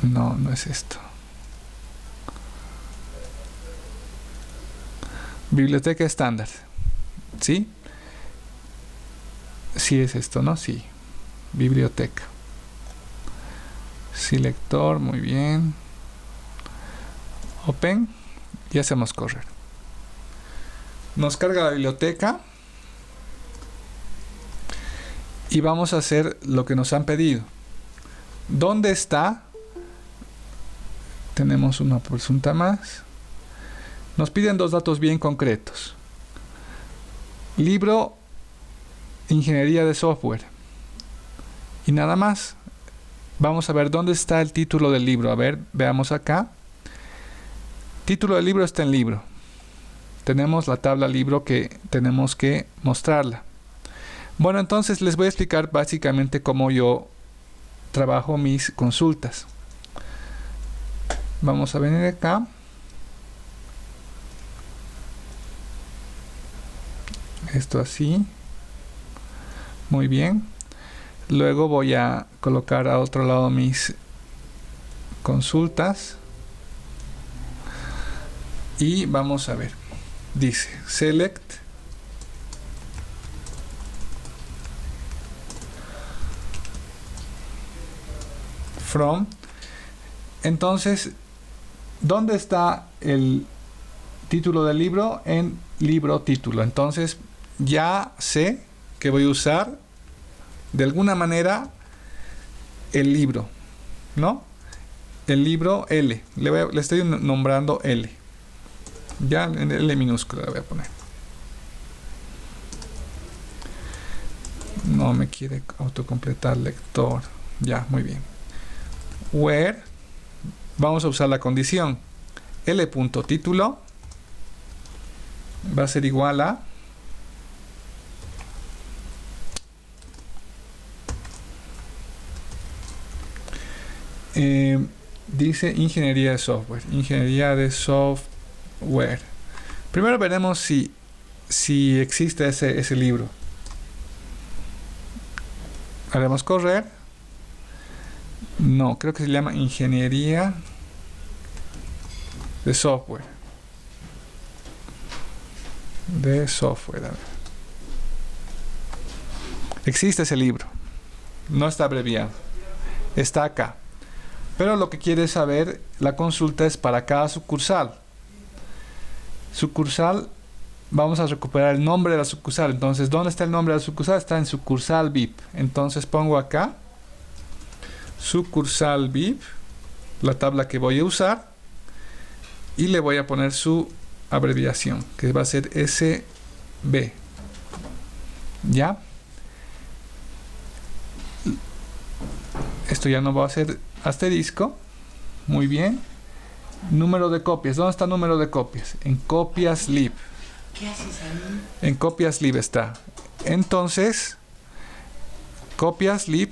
No, no es esto. Biblioteca estándar. ¿Sí? Sí es esto, ¿no? Sí. Biblioteca. Selector, muy bien. Open. Y hacemos correr. Nos carga la biblioteca. Y vamos a hacer lo que nos han pedido. ¿Dónde está? Tenemos una pregunta más. Nos piden dos datos bien concretos. Libro Ingeniería de Software. Y nada más. Vamos a ver dónde está el título del libro. A ver, veamos acá. Título del libro está en libro. Tenemos la tabla libro que tenemos que mostrarla. Bueno, entonces les voy a explicar básicamente cómo yo trabajo mis consultas. Vamos a venir acá. Esto así. Muy bien. Luego voy a colocar a otro lado mis consultas. Y vamos a ver. Dice select from. Entonces, ¿dónde está el título del libro? En libro título. Entonces, ya sé que voy a usar de alguna manera el libro, ¿no? El libro L. Le estoy nombrando L. Ya en L minúscula le voy a poner. No me quiere autocompletar lector. Ya, muy bien. Where. Vamos a usar la condición. L.título va a ser igual a dice ingeniería de software. Ingeniería de software. Primero veremos si existe ese libro. Haremos correr. No, creo que se llama ingeniería de software. De software. A ver. Existe ese libro. No está abreviado. Está acá. Pero lo que quiere saber la consulta es para cada sucursal. Sucursal, vamos a recuperar el nombre de la sucursal. Entonces, ¿dónde está el nombre de la sucursal? Está en sucursal VIP. Entonces pongo acá sucursal VIP, la tabla que voy a usar, y le voy a poner su abreviación, que va a ser SB. ¿Ya? Esto ya no va a ser asterisco. Muy bien. Número de copias. ¿Dónde está el número de copias? En copias lib. ¿Qué haces ahí? En copias lib está. Entonces, copias lib,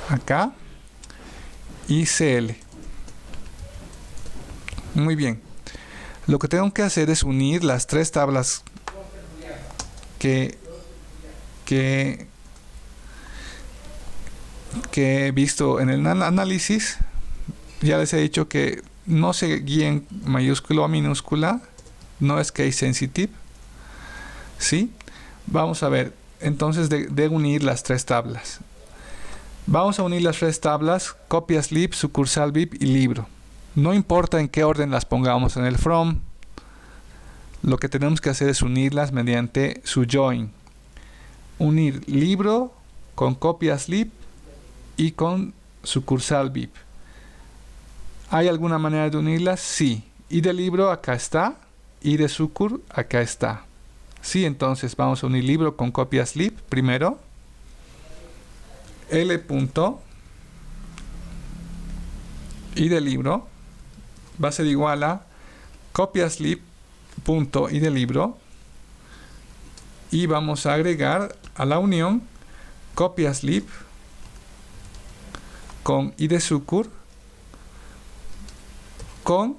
acá, y CL. Muy bien. Lo que tengo que hacer es unir las tres tablas que he visto en el análisis. Ya les he dicho que no se guíen mayúscula o minúscula, no es case sensitive. ¿Sí? Vamos a ver, entonces de unir las tres tablas. Vamos a unir las tres tablas, copias lib, sucursal VIP y libro. No importa en qué orden las pongamos en el from, lo que tenemos que hacer es unirlas mediante su join. Unir libro con copias lib y con sucursal VIP. ¿Hay alguna manera de unirlas? Sí. Y de libro acá está. Y de sucur acá está. Sí, entonces vamos a unir libro con copias lib primero. L punto y de libro va a ser igual a copias lib punto y de libro, y vamos a agregar a la unión copias lib con id de sucur con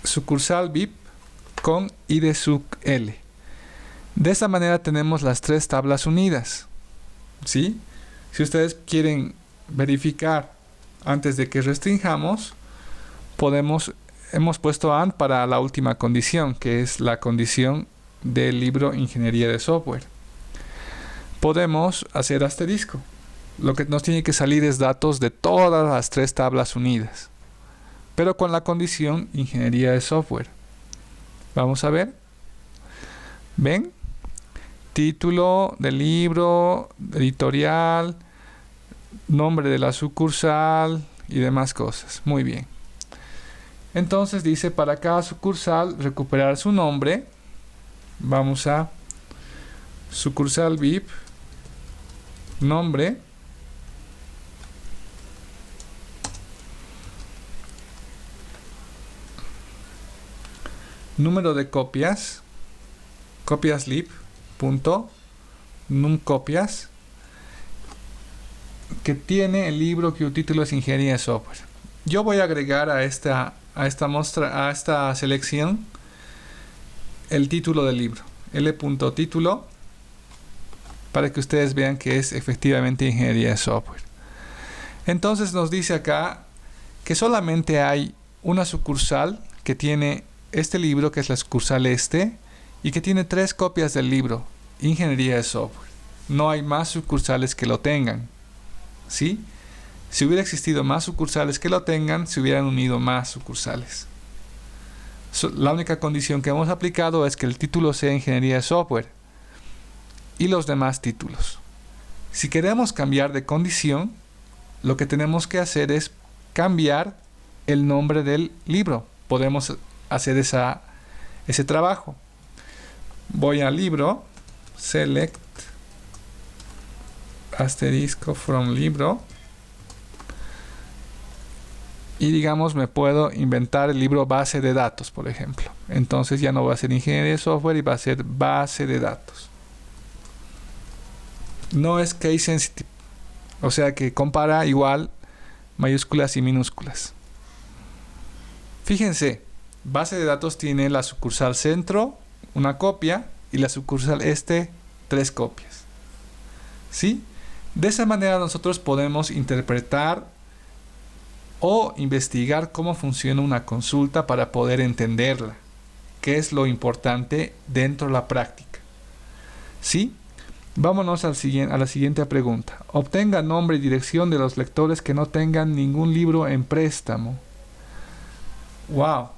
sucursal VIP con id de suc L. De esta manera tenemos las tres tablas unidas. ¿Sí? Si ustedes quieren verificar antes de que restringamos, hemos puesto AND para la última condición, que es la condición del libro Ingeniería de Software. Podemos hacer asterisco. Lo que nos tiene que salir es datos de todas las tres tablas unidas, pero con la condición Ingeniería de Software. Vamos a ver. ¿Ven? Título del libro, editorial, nombre de la sucursal y demás cosas. Muy bien. Entonces dice, para cada sucursal recuperar su nombre. Vamos a sucursal VIP, nombre, número de copias, copias lib, punto, num copias, que tiene el libro cuyo título es Ingeniería de Software. Yo voy a agregar a esta selección el título del libro, L.título, para que ustedes vean que es efectivamente Ingeniería de Software. Entonces nos dice acá que solamente hay una sucursal que tiene este libro, que es la sucursal y que tiene 3 copias del libro, Ingeniería de Software. No hay más sucursales que lo tengan. ¿Sí? Si hubiera existido más sucursales que lo tengan, se hubieran unido más sucursales. La única condición que hemos aplicado es que el título sea Ingeniería de Software y los demás títulos. Si queremos cambiar de condición, lo que tenemos que hacer es cambiar el nombre del libro. Podemos hacer ese trabajo. Voy a libro, select, asterisco from libro, y digamos me puedo inventar el libro base de datos, por ejemplo. Entonces ya no va a ser Ingeniería de Software y va a ser base de datos. No es case sensitive, o sea que compara igual mayúsculas y minúsculas. Fíjense, base de datos tiene la sucursal centro, una copia, y la sucursal 3 copias. ¿Sí? De esa manera nosotros podemos interpretar o investigar cómo funciona una consulta para poder entenderla, que es lo importante dentro de la práctica. ¿Sí? Vámonos a la siguiente pregunta. Obtenga nombre y dirección de los lectores que no tengan ningún libro en préstamo. ¡Wow!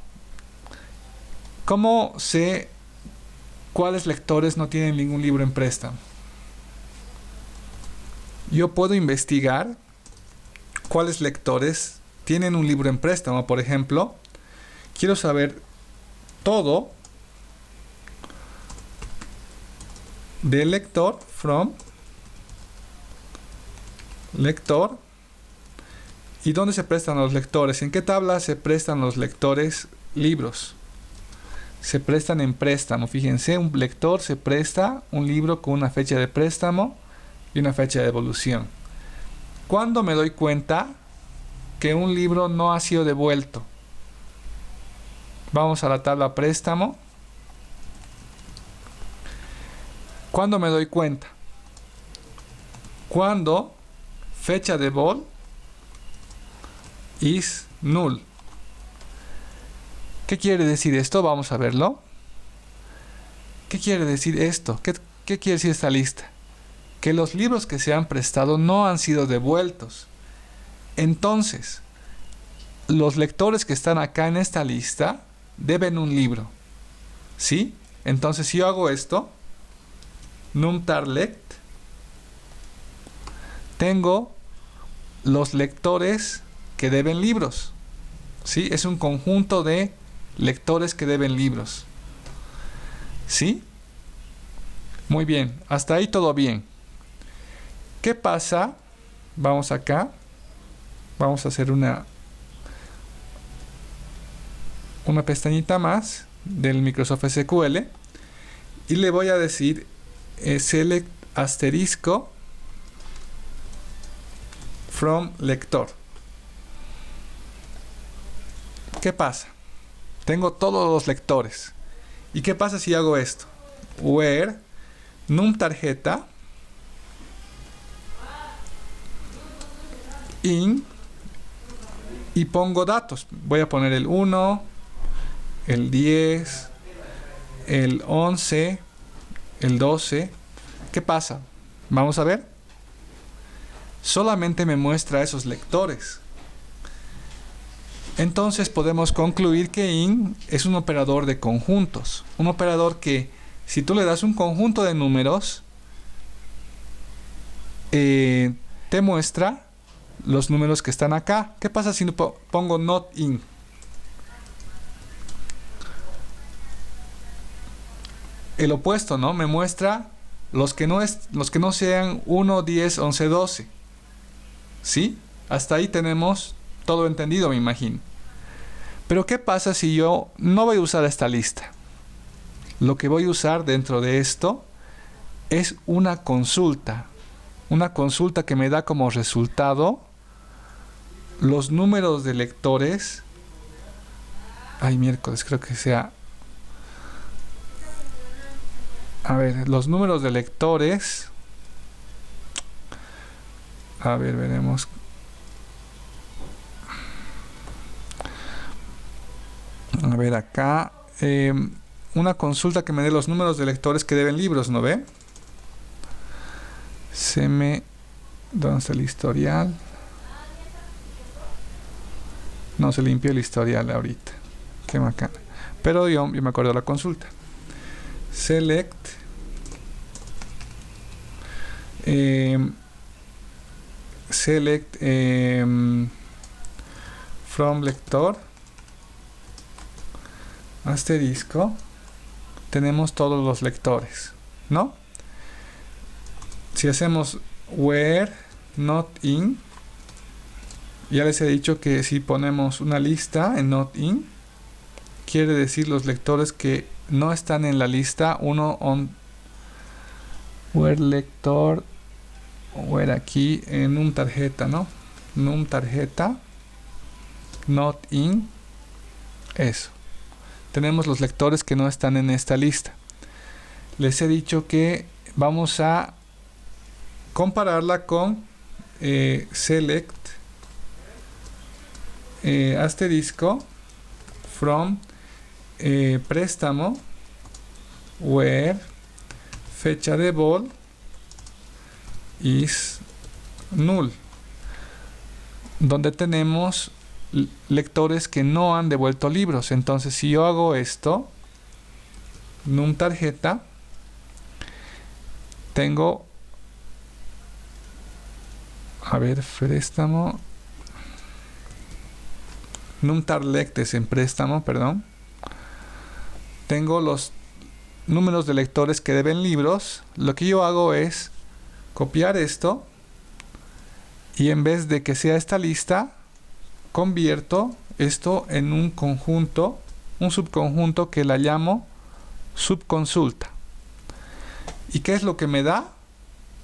¿Cómo sé cuáles lectores no tienen ningún libro en préstamo? Yo puedo investigar cuáles lectores tienen un libro en préstamo. Por ejemplo, quiero saber todo del lector, from lector, y dónde se prestan los lectores, en qué tabla se prestan los lectores libros. Se prestan en préstamo. Fíjense, un lector se presta un libro con una fecha de préstamo y una fecha de devolución. ¿Cuándo me doy cuenta que un libro no ha sido devuelto? Vamos a la tabla préstamo. ¿Cuándo me doy cuenta? Cuando fecha de vol is null. ¿Qué quiere decir esto? Vamos a verlo. ¿Qué quiere decir esto? ¿Qué quiere decir esta lista? Que los libros que se han prestado no han sido devueltos. Entonces, los lectores que están acá en esta lista deben un libro. ¿Sí? Entonces, si yo hago esto, numtarlect, tengo los lectores que deben libros. ¿Sí? Es un conjunto de lectores que deben libros. ¿Sí? Muy bien, hasta ahí todo bien. ¿Qué pasa? Vamos acá. Vamos a hacer una pestañita más del Microsoft SQL y le voy a decir select asterisco from lector. ¿Qué pasa? Tengo todos los lectores. ¿Y qué pasa si hago esto? Where num tarjeta in y pongo datos. Voy a poner el 1, el 10, el 11, el 12. ¿Qué pasa? Vamos a ver. Solamente me muestra esos lectores. Entonces podemos concluir que in es un operador de conjuntos. Un operador que, si tú le das un conjunto de números, te muestra los números que están acá. ¿Qué pasa si pongo not in? El opuesto, ¿no? Me muestra los que no sean 1, 10, 11, 12. ¿Sí? Hasta ahí tenemos todo entendido, me imagino. Pero ¿qué pasa si yo no voy a usar esta lista? Lo que voy a usar dentro de esto es una consulta. Una consulta que me da como resultado los números de lectores. Ay, miércoles, creo que sea. A ver, los números de lectores. A ver, veremos. A ver acá. Una consulta que me dé los números de lectores que deben libros, ¿no ve? ¿Dónde está el historial? No, se limpió el historial ahorita. Qué bacana. Pero yo me acuerdo de la consulta. Select from lector asterisco. Tenemos todos los lectores, ¿no? Si hacemos where not in, ya les he dicho que si ponemos una lista en not in, quiere decir los lectores que no están en la lista. Uno on where lector, where aquí en num tarjeta, ¿no? Num tarjeta not in, eso. Tenemos los lectores que no están en esta lista. Les he dicho que vamos a compararla con select asterisco from préstamo where fecha de vol is null, donde tenemos lectores que no han devuelto libros. Entonces, si yo hago esto, num tarjeta, tengo, a ver, préstamo, num tarlect es en préstamo, perdón. Tengo los números de lectores que deben libros. Lo que yo hago es copiar esto y en vez de que sea esta lista, convierto esto en un conjunto, un subconjunto que la llamo subconsulta. ¿Y qué es lo que me da?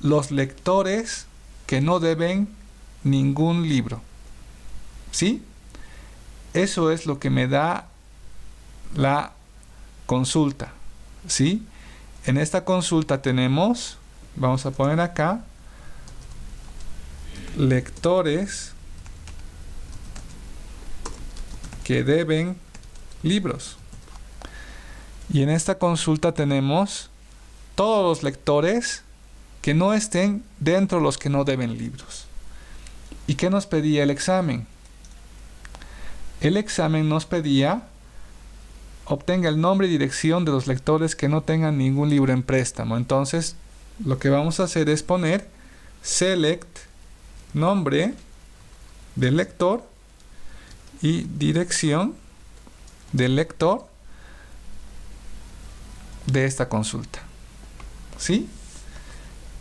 Los lectores que no deben ningún libro. ¿Sí? Eso es lo que me da la consulta. ¿Sí? En esta consulta tenemos, vamos a poner acá, lectores que deben libros. Y en esta consulta tenemos todos los lectores que no estén dentro de los que no deben libros. ¿Y qué nos pedía el examen? El examen nos pedía obtenga el nombre y dirección de los lectores que no tengan ningún libro en préstamo. Entonces, lo que vamos a hacer es poner select nombre del lector y dirección del lector de esta consulta. ¿Sí?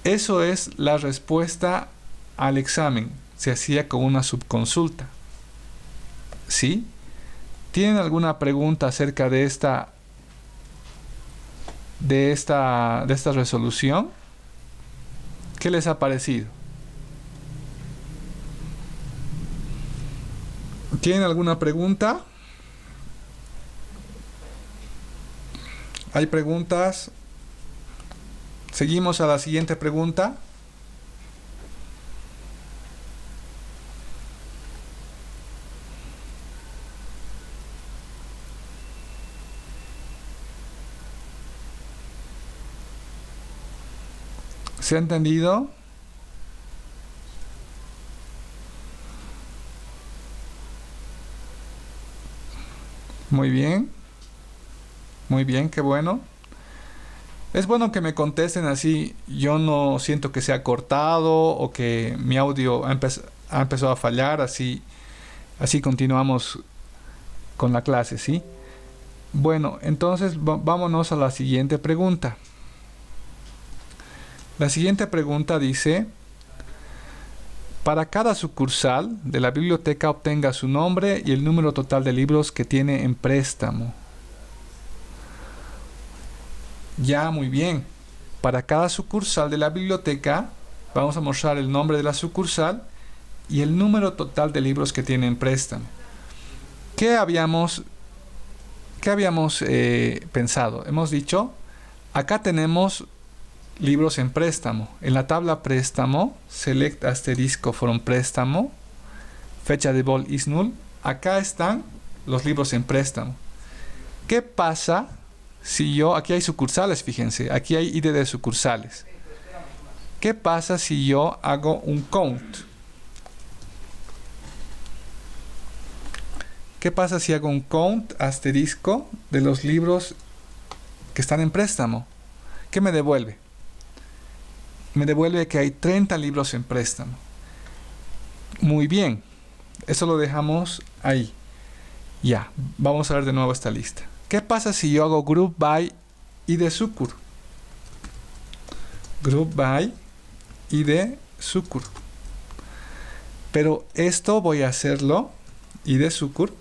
Eso es la respuesta al examen. Se hacía con una subconsulta. ¿Sí? ¿Tienen alguna pregunta acerca de esta resolución? ¿Qué les ha parecido? ¿Tienen alguna pregunta? ¿Hay preguntas? Seguimos a la siguiente pregunta. ¿Se ha entendido? Muy bien. Muy bien, qué bueno. Es bueno que me contesten así. Yo no siento que se ha cortado o que mi audio ha empezado a fallar. Así continuamos con la clase, ¿sí? Bueno, entonces vámonos a la siguiente pregunta. La siguiente pregunta dice: para cada sucursal de la biblioteca obtenga su nombre y el número total de libros que tiene en préstamo. Ya, muy bien. Para cada sucursal de la biblioteca vamos a mostrar el nombre de la sucursal y el número total de libros que tiene en préstamo. ¿Qué habíamos pensado? Hemos dicho, acá tenemos libros en préstamo. En la tabla préstamo, select asterisco from préstamo, fecha de vol is null. Acá están los libros en préstamo. ¿Qué pasa si yo, aquí hay sucursales, fíjense, aquí hay ID de sucursales? ¿Qué pasa si yo hago un count? ¿Qué pasa si hago un count asterisco de los libros que están en préstamo? ¿Qué me devuelve? Me devuelve que hay 30 libros en préstamo. Muy bien, eso lo dejamos ahí. Ya, vamos a ver de nuevo esta lista. ¿Qué pasa si yo hago group by ID sucur? Group by ID sucur. Pero esto voy a hacerlo ID sucur.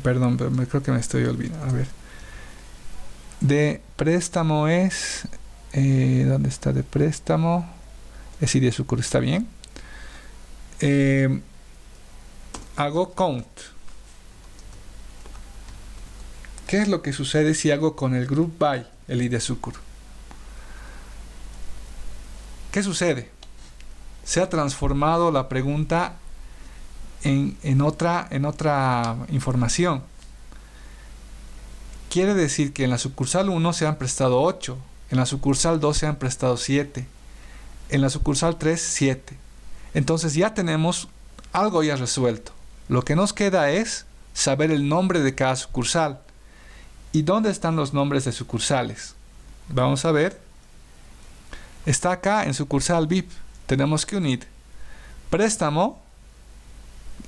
Perdón, creo que me estoy olvidando. A ver. De préstamo es... ¿dónde está de préstamo? Es ID sucur, ¿está bien? Hago count. ¿Qué es lo que sucede si hago con el group by el ID sucur? ¿Qué sucede? Se ha transformado la pregunta en otra información. Quiere decir que en la sucursal 1 se han prestado 8, en la sucursal 2 se han prestado 7, en la sucursal 3, 7. Entonces ya tenemos algo ya resuelto. Lo que nos queda es saber el nombre de cada sucursal. ¿Y dónde están los nombres de sucursales? Vamos a ver. Está acá en sucursal VIP. Tenemos que unir préstamo,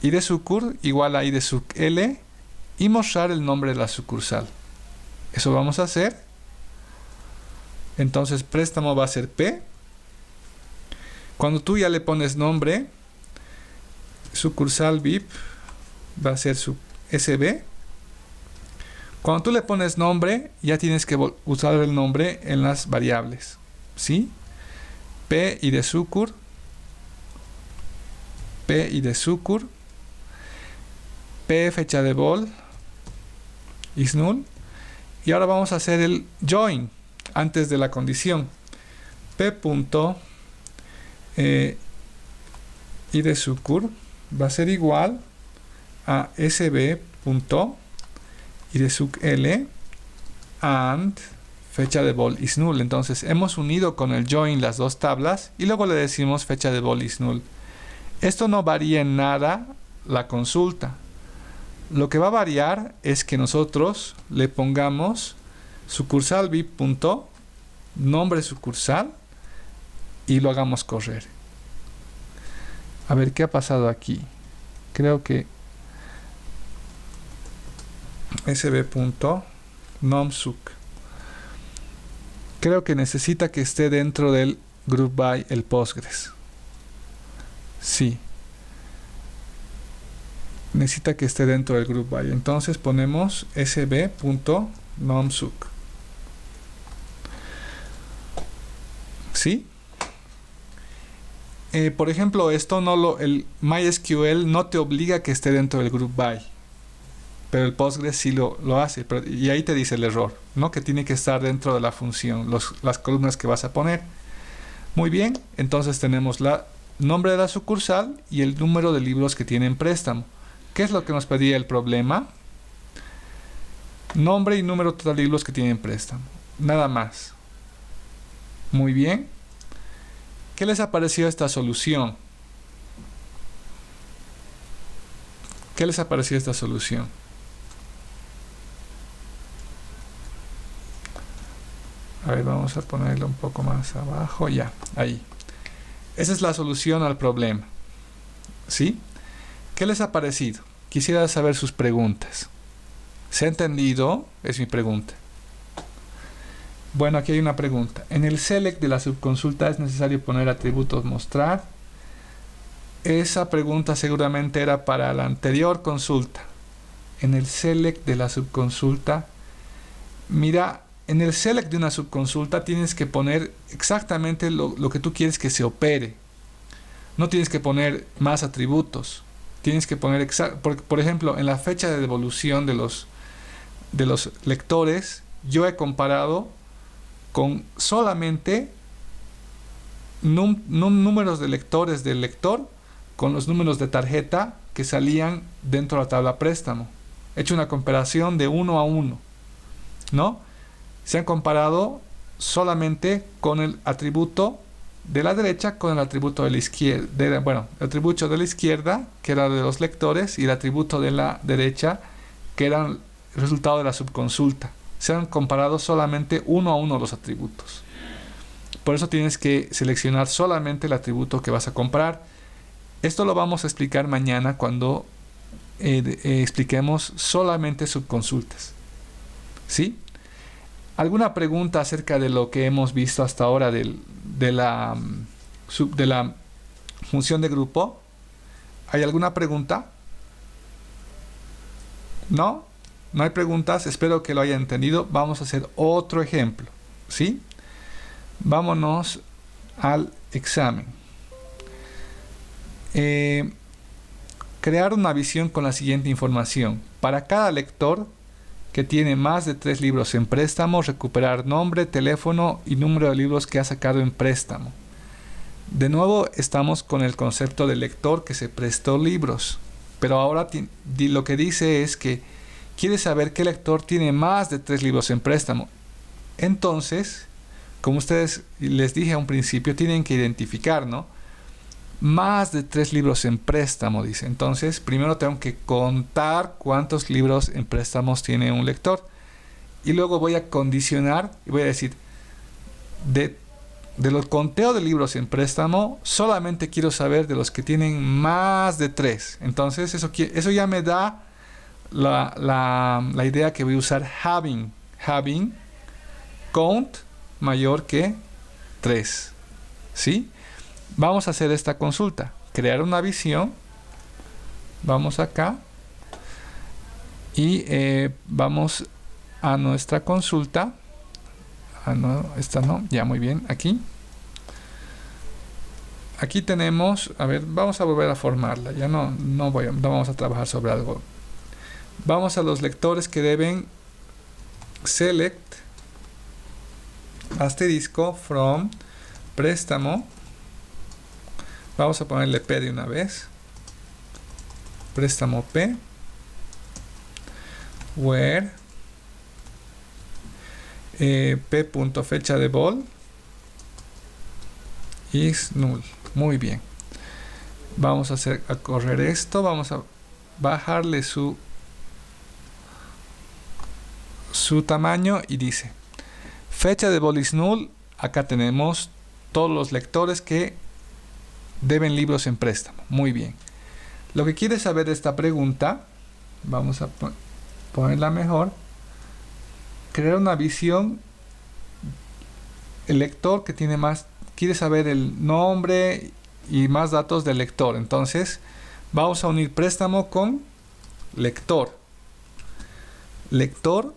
ID sucur igual a ID suc L y mostrar el nombre de la sucursal. Eso vamos a hacer. Entonces préstamo va a ser P. Cuando tú ya le pones nombre, sucursal VIP va a ser su SB. Cuando tú le pones nombre, ya tienes que usar el nombre en las variables, ¿sí? P ID sucur, P ID sucur, P fecha de vol is null. Y ahora vamos a hacer el join antes de la condición. P punto ID sucur va a ser igual a SB punto ID suc L and fecha de vol is null. Entonces hemos unido con el join las dos tablas y luego le decimos fecha de vol is null. Esto no varía en nada la consulta. Lo que va a variar es que nosotros le pongamos sucursal VIP punto nombre sucursal y lo hagamos correr. A ver, ¿qué ha pasado aquí? Creo que sb.nomsuc. Creo que necesita que esté dentro del group by el Postgres. Sí. Necesita que esté dentro del group by. Entonces ponemos sb.nomsuc. ¿Sí? Por ejemplo, el MySQL no te obliga a que esté dentro del group by, pero el Postgres sí lo hace, y ahí te dice el error, ¿no? Que tiene que estar dentro de la función, las columnas que vas a poner. Muy bien, entonces tenemos el nombre de la sucursal y el número de libros que tiene en préstamo. ¿Qué es lo que nos pedía el problema? Nombre y número total de libros que tiene en préstamo. Nada más. Muy bien. ¿Qué les ha parecido esta solución? ¿Qué les ha parecido esta solución? A ver, vamos a ponerlo un poco más abajo. Ya, ahí. Esa es la solución al problema. ¿Sí? ¿Qué les ha parecido? Quisiera saber sus preguntas. ¿Se ha entendido? Es mi pregunta. Bueno, aquí hay una pregunta. En el select de la subconsulta es necesario poner atributos mostrar. Esa pregunta seguramente era para la anterior consulta. En el select de la subconsulta, mira, en el select de una subconsulta tienes que poner exactamente lo que tú quieres que se opere. No tienes que poner más atributos. Tienes que poner por ejemplo, en la fecha de devolución de los lectores, yo he comparado con solamente números de lectores del lector con los números de tarjeta que salían dentro de la tabla préstamo. He hecho una comparación de 1 a 1, ¿no? Se han comparado solamente con el atributo de la derecha con el atributo de la izquierda. Bueno, el atributo de la izquierda, que era de los lectores, y el atributo de la derecha, que era el resultado de la subconsulta. Se han comparado solamente 1 a 1 los atributos. Por eso tienes que seleccionar solamente el atributo que vas a comprar. Esto lo vamos a explicar mañana cuando expliquemos solamente subconsultas. ¿Sí? ¿Alguna pregunta acerca de lo que hemos visto hasta ahora de la función de grupo? ¿Hay alguna pregunta? ¿No? No hay preguntas, espero que lo hayan entendido. Vamos a hacer otro ejemplo, ¿sí? Vámonos al examen. Crear una visión con la siguiente información. Para cada lector que tiene más de 3 libros en préstamo, recuperar nombre, teléfono y número de libros que ha sacado en préstamo. De nuevo estamos con el concepto del lector que se prestó libros, pero ahora lo que dice es que quiere saber qué lector tiene más de 3 libros en préstamo. Entonces, como ustedes les dije a un principio, tienen que identificar, ¿no? Más de 3 libros en préstamo, dice. Entonces, primero tengo que contar cuántos libros en préstamos tiene un lector. Y luego voy a condicionar y voy a decir, de los conteos de libros en préstamo, solamente quiero saber de los que tienen más de 3. Entonces, eso ya me da la idea que voy a usar having count mayor que 3. ¿Sí? Vamos a hacer esta consulta. Crear una visión. Vamos acá. Y vamos a nuestra consulta. No, esta no. Ya, muy bien. Aquí. Aquí tenemos. A ver, vamos a volver a formarla. Ya no vamos a trabajar sobre algo. Vamos a los lectores que deben select asterisco from préstamo. Vamos a ponerle P de una vez. Préstamo P. Where P.fecha de vol is null. Muy bien. Vamos a correr esto. Vamos a bajarle su tamaño y dice fecha de vol is null. Acá tenemos todos los lectores que deben libros en préstamo. Muy bien. Lo que quieres saber de esta pregunta, vamos a ponerla mejor. Crear una visión. El lector que tiene más, quiere saber el nombre y más datos del lector. Entonces, vamos a unir préstamo con lector. Lector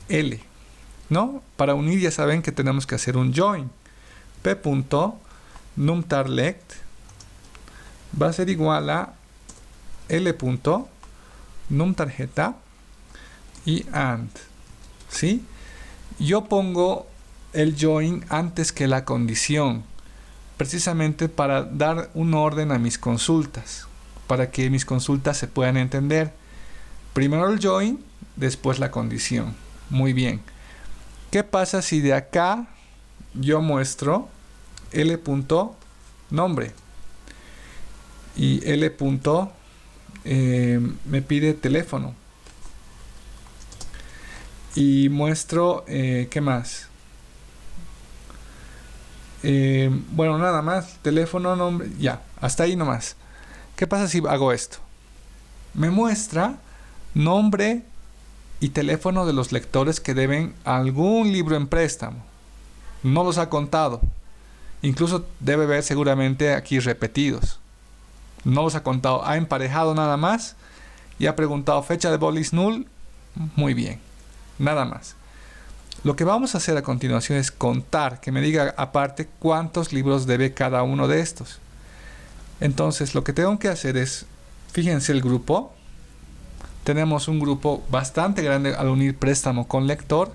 L, ¿no? Para unir ya saben que tenemos que hacer un join. p.numtarlect va a ser igual a l.numtarjeta y AND, ¿sí? Yo pongo el join antes que la condición, precisamente para dar un orden a mis consultas, para que mis consultas se puedan entender. Primero el join, después la condición. Muy bien. ¿Qué pasa si de acá yo muestro l.nombre y l. Me pide teléfono y muestro ¿qué más? Bueno, nada más, teléfono, nombre, ya, hasta ahí nomás. ¿Qué pasa si hago esto? Me muestra nombre y teléfono de los lectores que deben algún libro en préstamo. No los ha contado. Incluso debe ver seguramente aquí repetidos. No los ha contado. Ha emparejado nada más y ha preguntado fecha de bolis null. Muy bien. Nada más. Lo que vamos a hacer a continuación es contar, que me diga aparte cuántos libros debe cada uno de estos. Entonces lo que tengo que hacer es, fíjense el grupo. Tenemos un grupo bastante grande al unir préstamo con lector.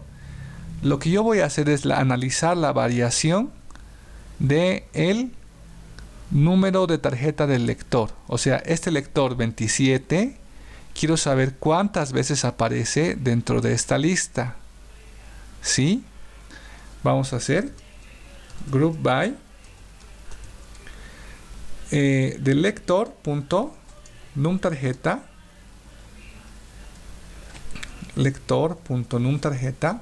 Lo que yo voy a hacer es analizar la variación de el número de tarjeta del lector. O sea, este lector 27, quiero saber cuántas veces aparece dentro de esta lista. ¿Sí? Vamos a hacer group by del lector.numtarjeta lector.numtarjeta.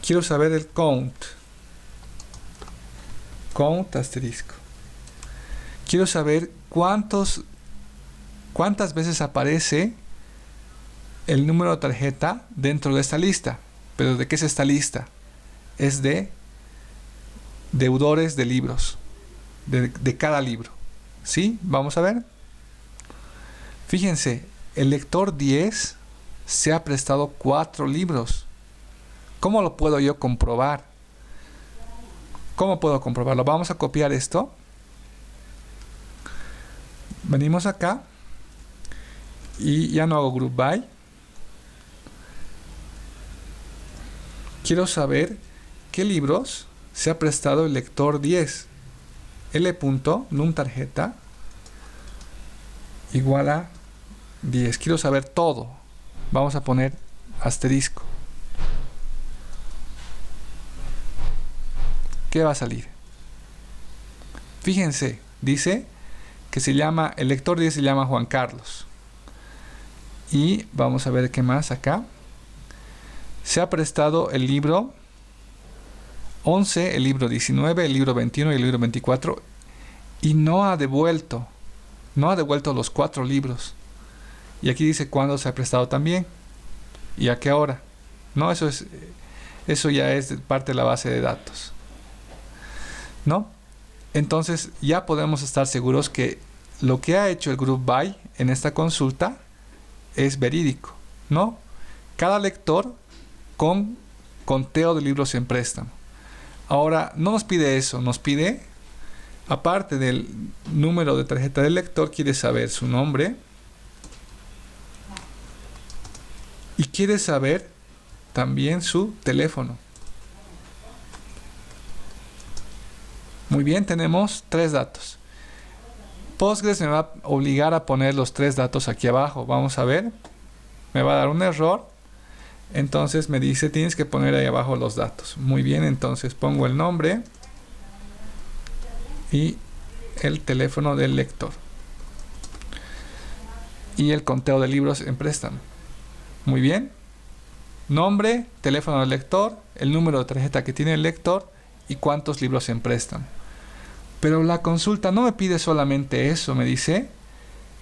Quiero saber el count asterisco. Quiero saber cuántas veces aparece el número de tarjeta dentro de esta lista. ¿Pero de qué es esta lista? Es de deudores de libros, de cada libro. ¿Sí? Vamos a ver. Fíjense, el lector 10 se ha prestado 4 libros. ¿Cómo lo puedo yo comprobar? ¿Cómo puedo comprobarlo? Vamos a copiar esto. Venimos acá y ya no hago group by. Quiero saber qué libros se ha prestado el lector 10. L.numtarjeta igual a 10. Quiero saber todo. Vamos a poner asterisco. ¿Qué va a salir? Fíjense, dice que el lector 10 se llama Juan Carlos. Y vamos a ver qué más acá. Se ha prestado el libro 11, el libro 19, el libro 21 y el libro 24 y no ha devuelto los 4 libros. Y aquí dice cuándo se ha prestado también y a qué hora. No, eso ya es parte de la base de datos, ¿no? Entonces ya podemos estar seguros que lo que ha hecho el group by en esta consulta es verídico, ¿no? Cada lector con conteo de libros en préstamo. Ahora, no nos pide eso, nos pide, aparte del número de tarjeta del lector, quiere saber su nombre y quiere saber también su teléfono. Muy bien, tenemos 3 datos. Postgres me va a obligar a poner los 3 datos aquí abajo. Vamos a ver. Me va a dar un error. Entonces me dice, tienes que poner ahí abajo los datos. Muy bien, entonces pongo el nombre y el teléfono del lector. Y el conteo de libros en préstamo. Muy bien. Nombre, teléfono del lector, el número de tarjeta que tiene el lector y cuántos libros en préstamo. Pero la consulta no me pide solamente eso, me dice,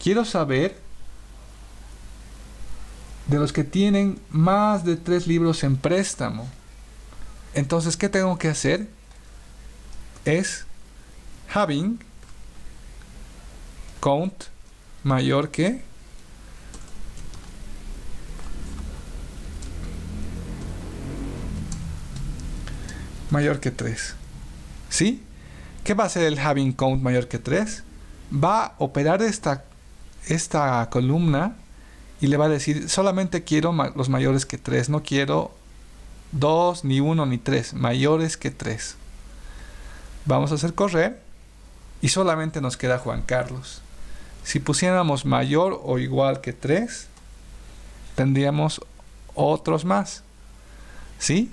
quiero saber de los que tienen más de 3 libros en préstamo. Entonces, ¿qué tengo que hacer? Es having count mayor que mayor que 3. ¿Sí? ¿Qué va a hacer el having count mayor que 3? Va a operar esta columna y le va a decir, solamente quiero los mayores que 3, no quiero 2, ni 1, ni 3, mayores que 3. Vamos a hacer correr y solamente nos queda Juan Carlos. Si pusiéramos mayor o igual que 3, tendríamos otros más. ¿Sí?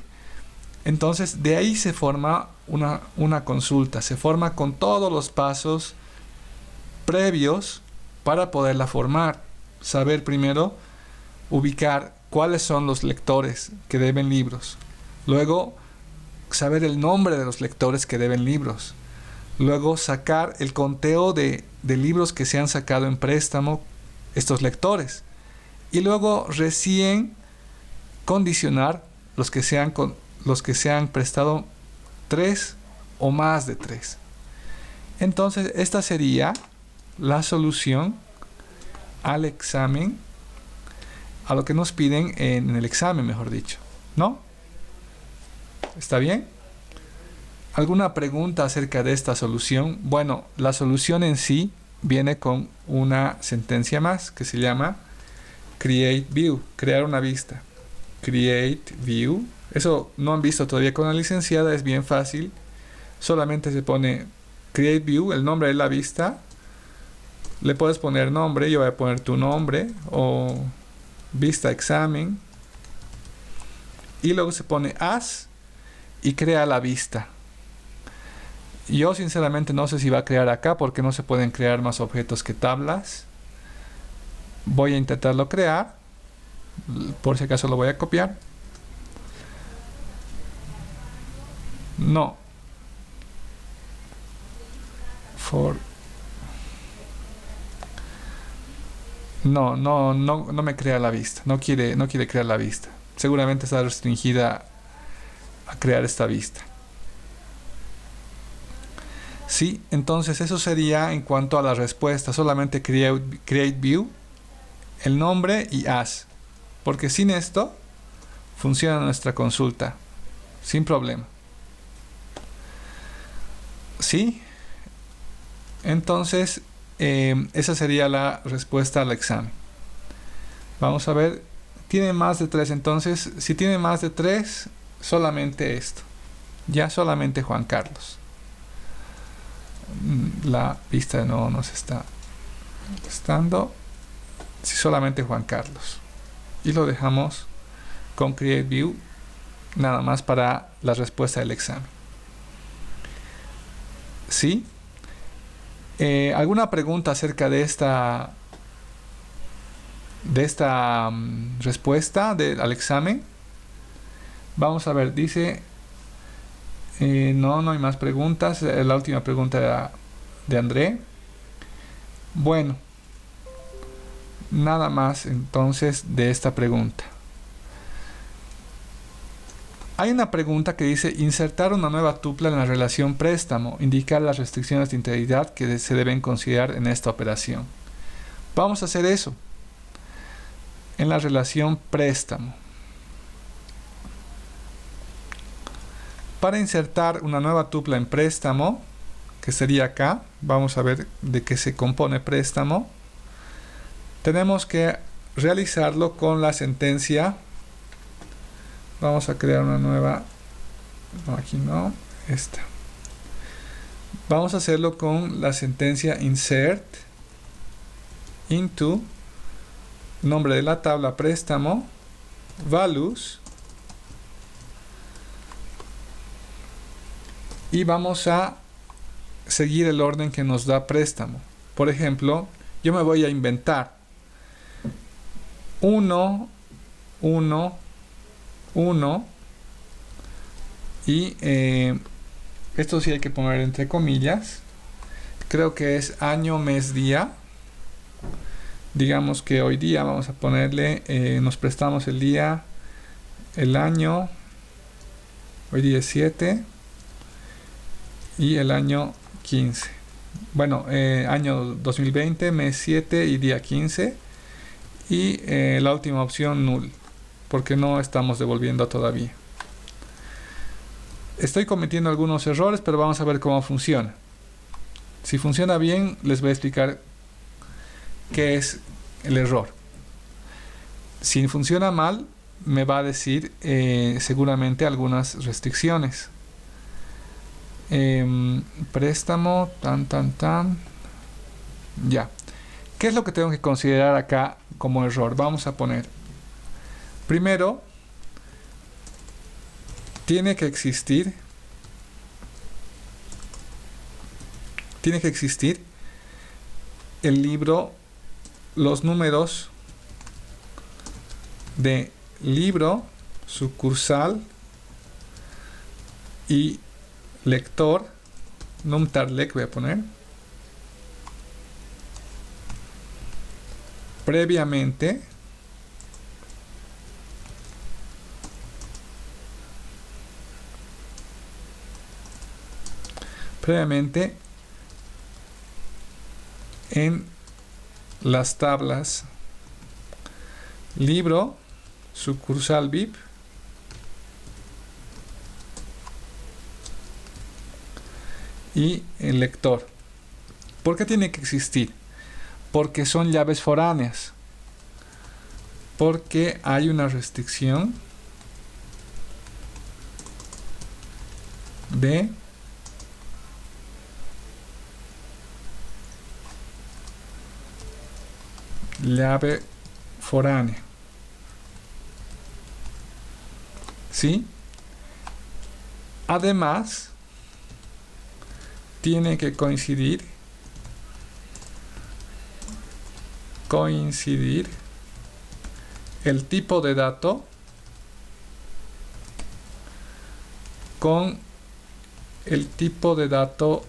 Entonces, de ahí se forma una consulta. Se forma con todos los pasos previos para poderla formar. Saber primero ubicar cuáles son los lectores que deben libros. Luego, saber el nombre de los lectores que deben libros. Luego, sacar el conteo de libros que se han sacado en préstamo estos lectores. Y luego, recién condicionar los que se han prestado 3 o más de 3. Entonces, esta sería la solución al examen, a lo que nos piden en el examen, mejor dicho, ¿no? ¿Está bien? ¿Alguna pregunta acerca de esta solución? Bueno, la solución en sí viene con una sentencia más que se llama create view, crear una vista. Create view. Eso no han visto todavía con la licenciada, es bien fácil. Solamente se pone create view, el nombre de la vista. Le puedes poner nombre, yo voy a poner tu nombre o vista examen. Y luego se pone as y crea la vista. Yo sinceramente no sé si va a crear acá porque no se pueden crear más objetos que tablas. Voy a intentarlo crear. Por si acaso lo voy a copiar. No. No me crea la vista. No quiere crear la vista. Seguramente está restringida a crear esta vista. Sí, entonces eso sería en cuanto a la respuesta. Solamente create view, el nombre y as. Porque sin esto funciona nuestra consulta sin problema. ¿Sí? Entonces, esa sería la respuesta al examen. Vamos a ver. Tiene más de 3. Entonces, si tiene más de 3, solamente esto. Ya solamente Juan Carlos. La pista no nos está contestando. Si solamente Juan Carlos. Y lo dejamos con Create View. Nada más para la respuesta del examen. ¿Sí? ¿Alguna pregunta acerca de esta respuesta al examen? Vamos a ver, dice no hay más preguntas. La última pregunta era de André. Bueno, nada más entonces de esta pregunta. Hay una pregunta que dice insertar una nueva tupla en la relación préstamo, indicar las restricciones de integridad que se deben considerar en esta operación. Vamos a hacer eso en la relación préstamo. Para insertar una nueva tupla en préstamo, que sería acá, vamos a ver de qué se compone préstamo. Tenemos que realizarlo con la sentencia. Vamos a crear una nueva. No, aquí no. Esta. Vamos a hacerlo con la sentencia insert into nombre de la tabla préstamo values. Y vamos a seguir el orden que nos da préstamo. Por ejemplo, yo me voy a inventar 1, 1, 1 y esto sí hay que poner entre comillas creo que es año, mes, día. Digamos que hoy día vamos a ponerle, nos prestamos el día, el año, hoy día es 7 y el año 15. Bueno, año 2020, mes 7 y día 15. Y la última opción, null, porque no estamos devolviendo todavía. Estoy cometiendo algunos errores, pero vamos a ver cómo funciona. Si funciona bien, les voy a explicar qué es el error. Si funciona mal, me va a decir seguramente algunas restricciones. Préstamo, ya. ¿Qué es lo que tengo que considerar acá como error? Vamos a poner, primero, tiene que existir el libro, los números de libro, sucursal y lector, numtarlec voy a poner, previamente en las tablas libro, sucursal VIP y el lector. ¿Por qué tiene que existir? Porque son llaves foráneas. Porque hay una restricción de llave foránea. ¿Sí? Además, tiene que coincidir el tipo de dato con el tipo de dato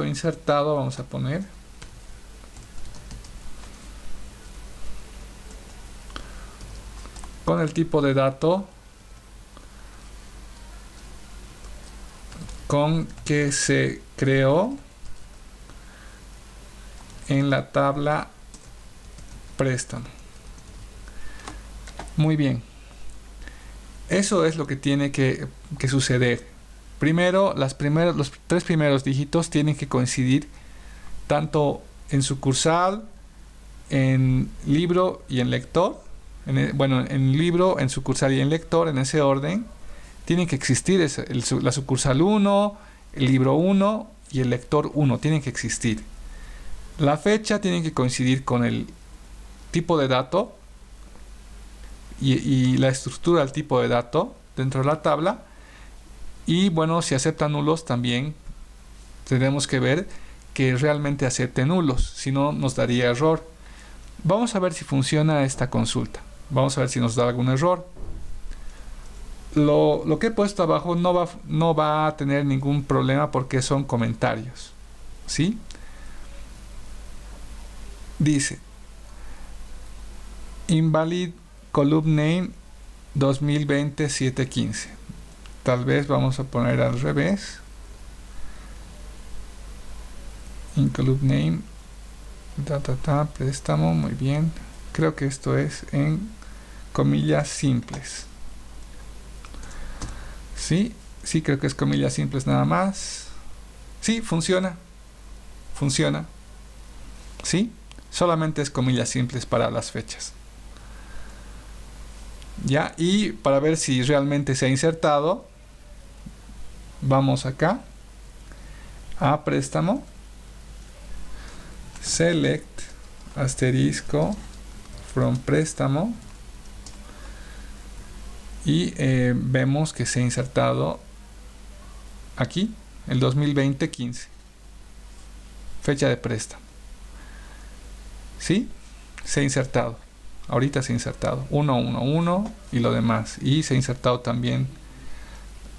insertado, vamos a poner, con el tipo de dato con que se creó en la tabla préstamo. Muy bien. Eso es lo que tiene que suceder. Primero, los 3 primeros dígitos tienen que coincidir tanto en sucursal, en libro y en lector. En libro, en sucursal y en lector, en ese orden. Tienen que existir la sucursal 1, el libro 1 y el lector 1. Tienen que existir. La fecha tiene que coincidir con el tipo de dato y la estructura del tipo de dato dentro de la tabla. Y bueno, si acepta nulos también tenemos que ver que realmente acepte nulos, si no nos daría error. Vamos a ver si funciona esta consulta. Vamos a ver si nos da algún error. Lo que he puesto abajo no va a tener ningún problema porque son comentarios, ¿sí? Dice invalid column name 2020 715. Tal vez vamos a poner al revés. In column name préstamo, muy bien. Creo que esto es en comillas simples. Sí, creo que es comillas simples nada más. Sí, funciona. ¿Sí? Solamente es comillas simples para las fechas. Ya, y para ver si realmente se ha insertado, vamos acá a préstamo, select asterisco from préstamo y vemos que se ha insertado aquí el 2020-15, fecha de préstamo. ¿Sí? Se ha insertado. Ahorita se ha insertado 111 y lo demás. Y se ha insertado también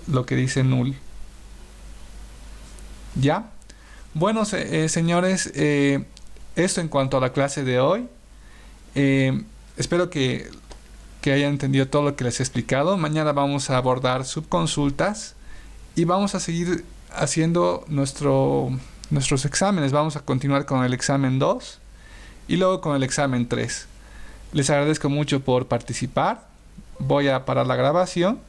lo que dice null. ¿Ya? Bueno, señores, esto en cuanto a la clase de hoy. Espero que hayan entendido todo lo que les he explicado. Mañana vamos a abordar subconsultas y vamos a seguir haciendo nuestros exámenes. Vamos a continuar con el examen 2 y luego con el examen 3. Les agradezco mucho por participar. Voy a parar la grabación